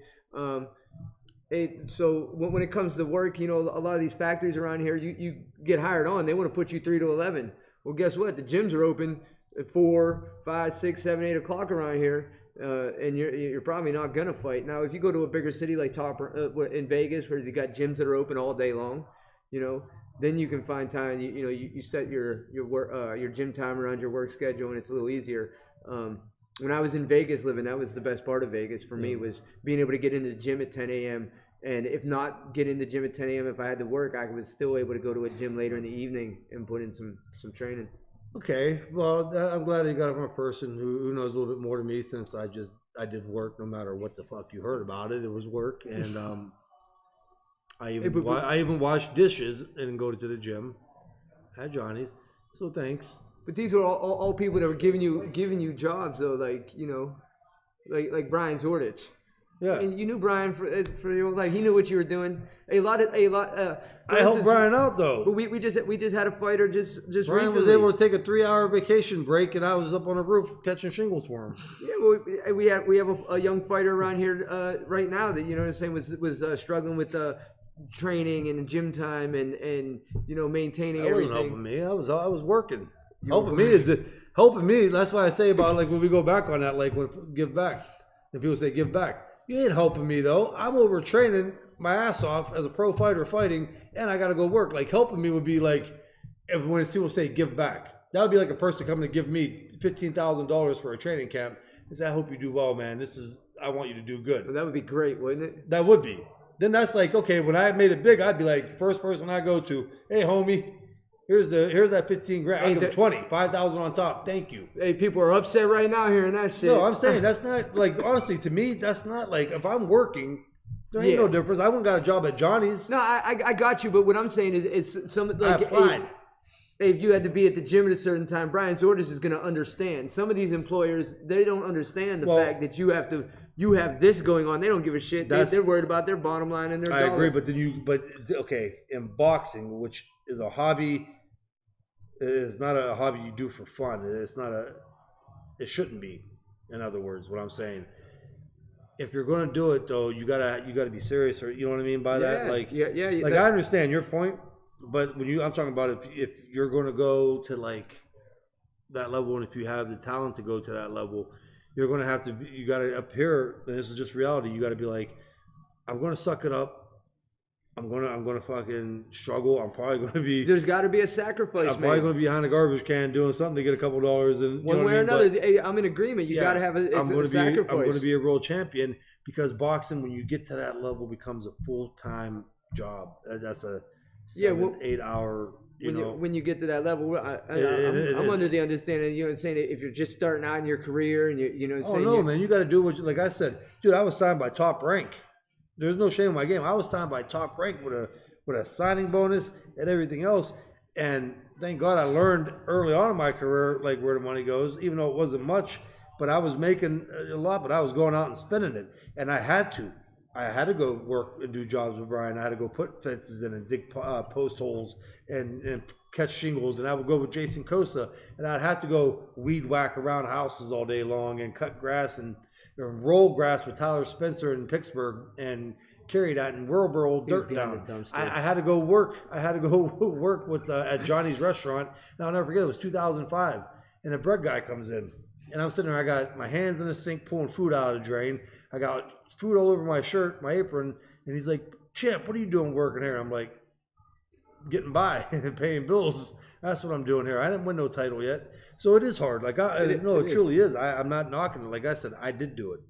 So when it comes to work, you know, a lot of these factories around here, you get hired on, they want to put you 3 to 11. Well, guess what? The gyms are open at 4, 5, 6, 7, 8 o'clock around here, and you're probably not gonna fight. Now, if you go to a bigger city like in Vegas, where you got gyms that are open all day long, you know, then you can find time. You set your gym time around your work schedule, and it's a little easier. When I was in Vegas living, that was the best part of Vegas for me, was being able to get into the gym at 10 a.m. And if not get in the gym at 10 a.m. if I had to work, I was still able to go to a gym later in the evening and put in some training. Okay, well, I'm glad you got it from a person who knows a little bit more than me, since I did work no matter what the fuck you heard about it. It was work, and I even washed dishes and go to the gym at Johnny's. So thanks. But these were all people that were giving you jobs though, like, you know, like Brian Zordich. Yeah, And you knew Brian for your whole life. He knew what you were doing. I helped Brian out though. But we just had a fighter just Brian recently. was able to take a 3-hour vacation break, and I was up on the roof catching shingles for him. Yeah, well, we have a young fighter around here right now that, you know what I'm saying, was struggling with training and gym time and you know, maintaining That wasn't everything. helping me. I was working. Helping me. That's why I say about, like, when we go back on that, like, when give back. And people say give back. You ain't helping me though. I'm over training my ass off as a pro fighter fighting, and I gotta go work. Like, helping me would be like when people say give back. That would be like a person coming to give me $15,000 for a training camp and say, I hope you do well, man. I want you to do good. Well, that would be great, wouldn't it? That would be. Then that's like, okay, when I made it big, I'd be like, the first person I go to, hey homie, here's that 15 grand. I'll give 20, 5,000 on top. Thank you. Hey, people are upset right now hearing that shit. No, I'm saying that's not, like, honestly, to me, that's not like, if I'm working, there ain't no difference. I wouldn't got a job at Johnny's. No, I got you, but what I'm saying is some like pride. If you had to be at the gym at a certain time, Brian Zordich is going to understand. Some of these employers, they don't understand the fact that you have to you have this going on. They don't give a shit. They're worried about their bottom line and their dollar. I agree, but okay, in boxing, which is a hobby, is not a hobby you do for fun. It shouldn't be. In other words, what I'm saying. If you're going to do it, though, you gotta be serious, or you know what I mean by that. Like, I understand your point, but I'm talking about if you're going to go to like that level, and if you have the talent to go to that level, you're going to have to. You got to up here, and this is just reality. You got to be like, I'm going to suck it up. I'm gonna fucking struggle. I'm probably going to be. There's got to be a sacrifice. I'm probably going to be behind a garbage can doing something to get a couple $, and one way or another. Hey, I'm in agreement. You got to have a sacrifice. I'm going to be a world champion because boxing, when you get to that level, becomes a full-time job. That's a 7-8 hour. When you get to that level, I'm under the understanding. You know, saying if you're just starting out in your career and man, you got to do what. Like I said, dude, I was signed by Top Rank. There's no shame in my game. I was signed by Top Rank with a signing bonus and everything else. And thank God I learned early on in my career like where the money goes, even though it wasn't much. But I was making a lot, but I was going out and spending it. And I had to. I had to go work and do jobs with Brian. I had to go put fences in and dig post holes and catch shingles. And I would go with Jason Cosa. And I'd have to go weed whack around houses all day long and cut grass and roll grass with Tyler Spencer in Pittsburgh and carry that and whirl dirt down. I had to go work. I had to go work with at Johnny's restaurant. And I'll never forget, it was 2005. And a bread guy comes in. And I'm sitting there, I got my hands in the sink pulling food out of the drain. I got food all over my shirt, my apron. And he's like, Champ, what are you doing working here? I'm like, getting by and paying bills. That's what I'm doing here. I didn't win no title yet. So it is hard. Like, it truly is. I'm not knocking it. Like I said, I did do it.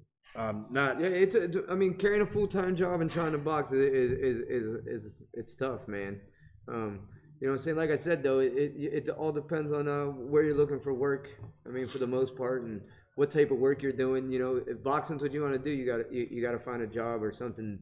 Not. Yeah, I mean, carrying a full-time job and trying to box it's tough, man. You know what I'm saying? Like I said, though, it all depends on where you're looking for work. I mean, for the most part, and what type of work you're doing. You know, if boxing's what you want to do, you gotta find a job or something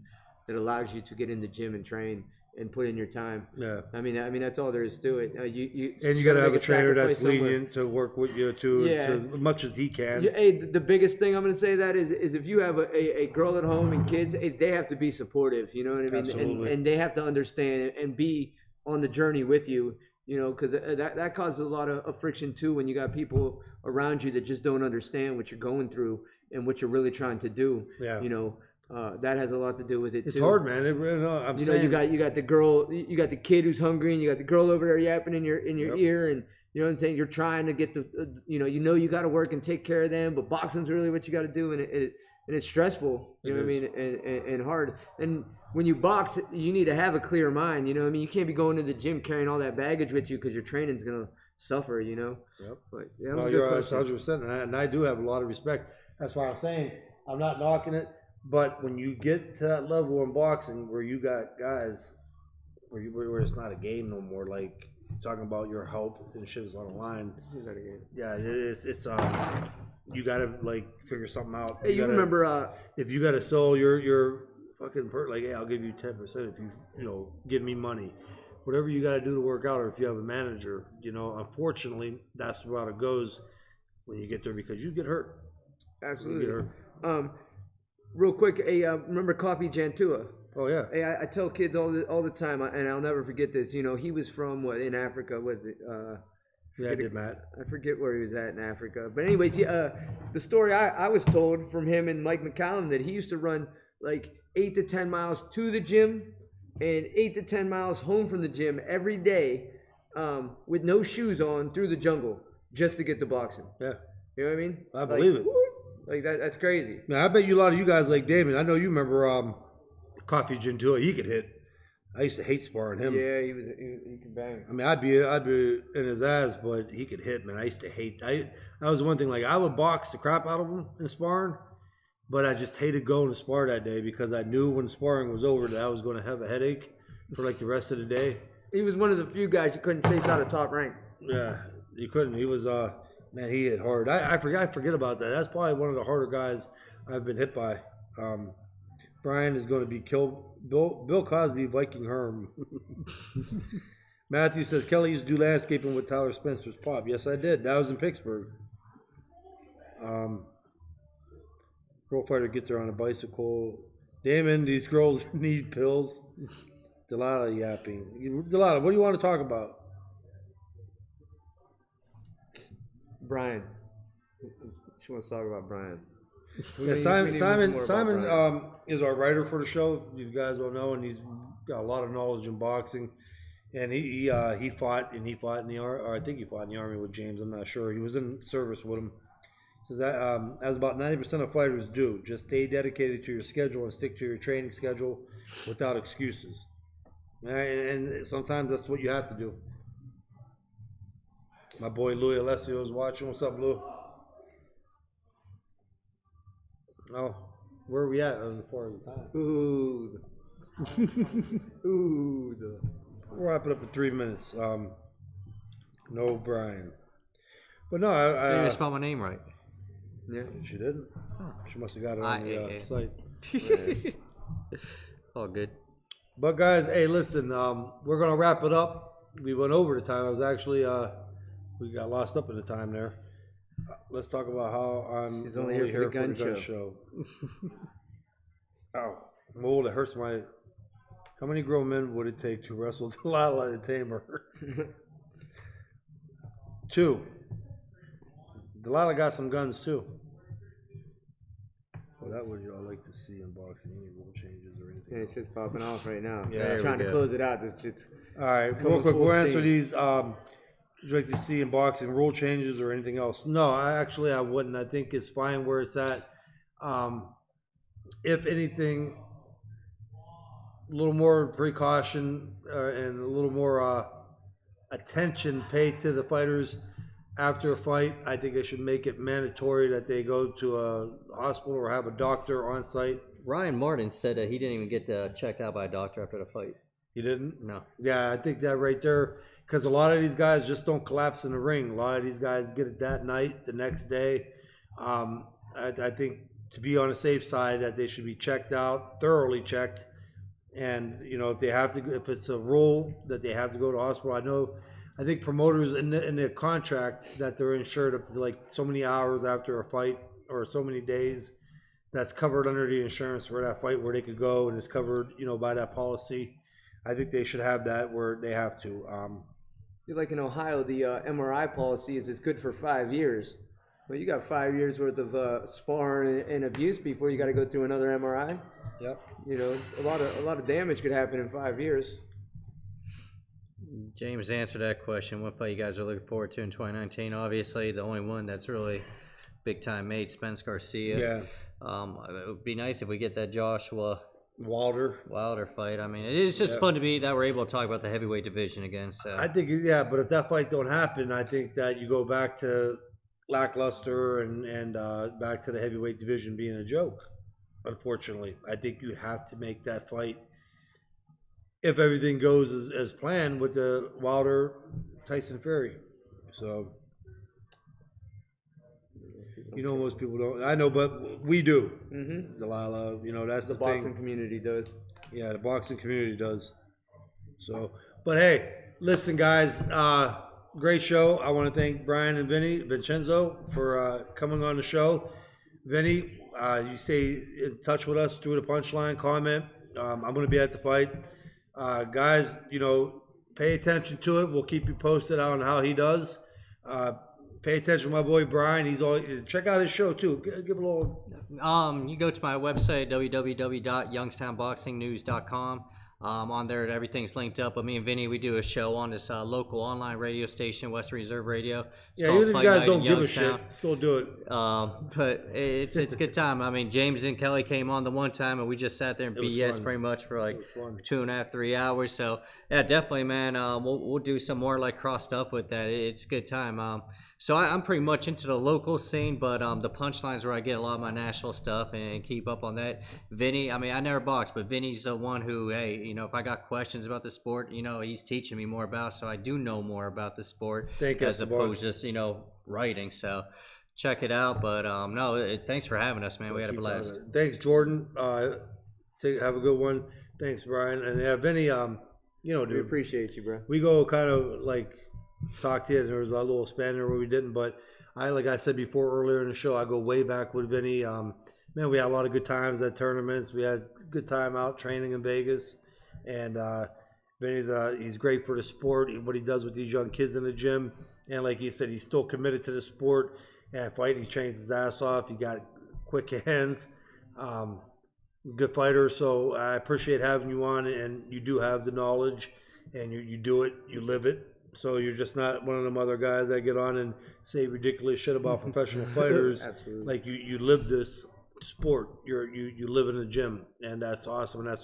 that allows you to get in the gym and train and put in your time. Yeah. I mean that's all there is to it. You got to have a trainer that's lenient to work with you as much as he can. Hey, the biggest thing I'm going to say that is if you have a girl at home and kids, they have to be supportive. You know what I mean? Absolutely. And they have to understand and be on the journey with you. You know, because that causes a lot of friction too when you got people around you that just don't understand what you're going through and what you're really trying to do. Yeah. You know. That has a lot to do with it. It's too. hard, man. You got the girl, you got the kid who's hungry, and you got the girl over there yapping in your ear, and you know what I'm saying. You're trying to get you got to work and take care of them, but boxing's really what you got to do, and it's stressful. You know what I mean, and hard. And when you box, you need to have a clear mind. You know what I mean. You can't be going to the gym carrying all that baggage with you because your training's gonna suffer. You know. Yep. But that was a good question. 100%, and I do have a lot of respect. That's why I'm saying I'm not knocking it. But when you get to that level in boxing where you got guys where it's not a game no more, like talking about your health and shit is on the line. It's not a game. Yeah, it's you gotta like figure something out. Hey, you remember if you gotta sell your fucking like, hey, I'll give you 10% if you give me money. Whatever you gotta do to work out, or if you have a manager, unfortunately that's the route it goes when you get there because you get hurt. Absolutely. You get hurt. Real quick, remember Coffee Jantua? Oh yeah. Hey, I tell kids all the time, and I'll never forget this. You know, he was from in Africa? Was it? Yeah, I did, Matt. I forget where he was at in Africa. But anyways, the story I was told from him and Mike McCallum that he used to run like 8 to 10 miles to the gym and 8 to 10 miles home from the gym every day with no shoes on through the jungle just to get to boxing. Yeah. You know what I mean? I believe it. Like that's crazy. Man, I bet you a lot of you guys like Damon. I know you remember Coffee Gentile. He could hit. I used to hate sparring him. Yeah, he could bang. I mean, I'd be in his ass, but he could hit, man. I used to hate. That was one thing. Like I would box the crap out of him in sparring, but I just hated going to spar that day because I knew when sparring was over that I was going to have a headache for like the rest of the day. He was one of the few guys you couldn't chase out of Top Rank. Yeah, you couldn't. He was man, he hit hard. I forget about that. That's probably one of the harder guys I've been hit by. Brian is going to be killed. Bill Cosby, Viking Herm. Matthew says, Kelly used to do landscaping with Tyler Spencer's pop. Yes, I did. That was in Pittsburgh. Girl fighter get there on a bicycle. Damon, these girls need pills. Delilah yapping. Delilah, what do you want to talk about? Brian. She wants to talk about Brian. Yeah, Simon is our writer for the show. You guys don't know, and he's got a lot of knowledge in boxing. And he fought in the army, or I think he fought in the army with James. I'm not sure. He was in service with him. Says that as about 90% of fighters do, just stay dedicated to your schedule and stick to your training schedule without excuses. And sometimes that's what you have to do. My boy Louis Alessio is watching. What's up, Lou? Oh, where are we at as far as the time? Ooh. Ooh. We'll wrap it up in 3 minutes. No Brian. But no, Didn't even spell my name right. Yeah. She didn't. She must have got it on the site. All good. But guys, hey, listen, we're gonna wrap it up. We went over the time. I was actually we got lost up in the time there. Let's talk about how I'm He's only here for the gun show. Oh, I'm old. It hurts my. How many grown men would it take to wrestle Delilah and tame her? 2. Delilah got some guns too. Well, that would y'all like to see in boxing. Any rule changes or anything? Yeah, it's just popping off right now. Yeah, trying to close it out. It's all right, real quick, we'll answer these. Would you like to see in boxing rule changes or anything else? No, I wouldn't. I think it's fine where it's at. If anything, a little more precaution and a little more attention paid to the fighters after a fight. I think they should make it mandatory that they go to a hospital or have a doctor on site. Ryan Martin said that he didn't even get checked out by a doctor after the fight. He didn't? No. Yeah, I think that right there, because a lot of these guys just don't collapse in the ring. A lot of these guys get it that night, the next day. I think to be on the safe side that they should be checked out, thoroughly checked. And, you know, if they have to, if it's a rule that they have to go to hospital, I think promoters in the contract that they're insured up to like so many hours after a fight or so many days, that's covered under the insurance for that fight where they could go and it's covered, you know, by that policy. I think they should have that where they have to. like in Ohio, the MRI policy is it's good for 5 years. Well, you got 5 years worth of sparring and abuse before you got to go through another MRI. Yep. You know, a lot of damage could happen in 5 years. James answered that question. What fight you guys are looking forward to in 2019? Obviously, the only one that's really big time made, Spence Garcia. Yeah. It would be nice if we get that Joshua Wilder fight. I mean, it's just fun to be that we're able to talk about the heavyweight division again. So I think, yeah, but if that fight don't happen, I think that you go back to lackluster and back to the heavyweight division being a joke. Unfortunately, I think you have to make that fight if everything goes as planned with the Wilder Tyson Fury. So, you know, most people don't. I know, but we do. Mm-hmm. Delilah, you know, that's the boxing thing. Community does. Yeah, the boxing community does. So, but hey, listen, guys, great show. I want to thank Brian and Vincenzo, for coming on the show. Vinny, you stay in touch with us through the punchline comment. I'm going to be at the fight. Guys, you know, pay attention to it. We'll keep you posted on how he does. Pay attention to my boy Brian. He's all. Check out his show too. Give a little. you go to my website, www.youngstownboxingnews.com. On there, everything's linked up. But me and Vinny, we do a show on this local online radio station, Western Reserve Radio. It's even if you guys don't give a shit, still do it. But it's a good time. I mean, James and Kelly came on the one time, and we just sat there and BS pretty much for like 2.5, 3 hours. So yeah, definitely, man. We'll do some more like cross stuff with that. It's a good time. So I'm pretty much into the local scene, but the punchlines where I get a lot of my national stuff and keep up on that. Vinny, I mean, I never boxed, but Vinny's the one who, hey, you know, if I got questions about the sport, you know, he's teaching me more about, so I do know more about the sport as opposed to just, you know, writing. So check it out. But no, thanks for having us, man. We had a blast. Thanks, Jordan. Have a good one. Thanks, Brian. And yeah, Vinny, you know, dude, we appreciate you, bro. We go kind of like talk to you, and there was a little span there where we didn't, but like I said before earlier in the show, I go way back with Vinny. man, we had a lot of good times at tournaments. We had a good time out training in Vegas, and Vinny's he's great for the sport. What he does with these young kids in the gym, and like he said, he's still committed to the sport and fighting. He trains his ass off. He got quick hands. Good fighter. So I appreciate having you on, and you do have the knowledge, and you do it, you live it. So you're just not one of them other guys that get on and say ridiculous shit about professional fighters. Absolutely. Like you live this sport. You live in the gym, and that's awesome. And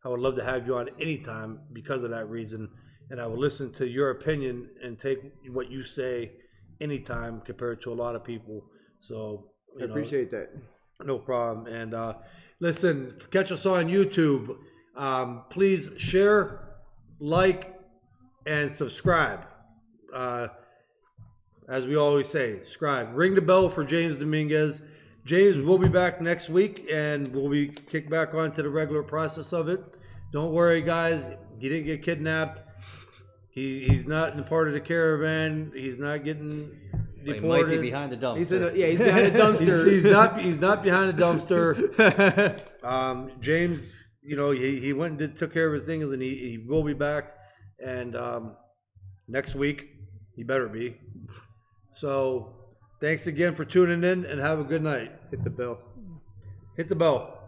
I would love to have you on anytime because of that reason. And I will listen to your opinion and take what you say anytime compared to a lot of people. So I appreciate that. No problem. And listen, catch us on YouTube. Please share, like, and subscribe. As we always say, subscribe. Ring the bell for James Dominguez. James will be back next week, and we'll be kicked back onto the regular process of it. Don't worry, guys. He didn't get kidnapped. He's not in part of the caravan. He's not getting deported. He might be behind the dumpster. He's behind a dumpster. he's not behind a dumpster. James, he went and took care of his things, and he will be back. And next week, he better be. So thanks again for tuning in, and have a good night. Hit the bell. Hit the bell.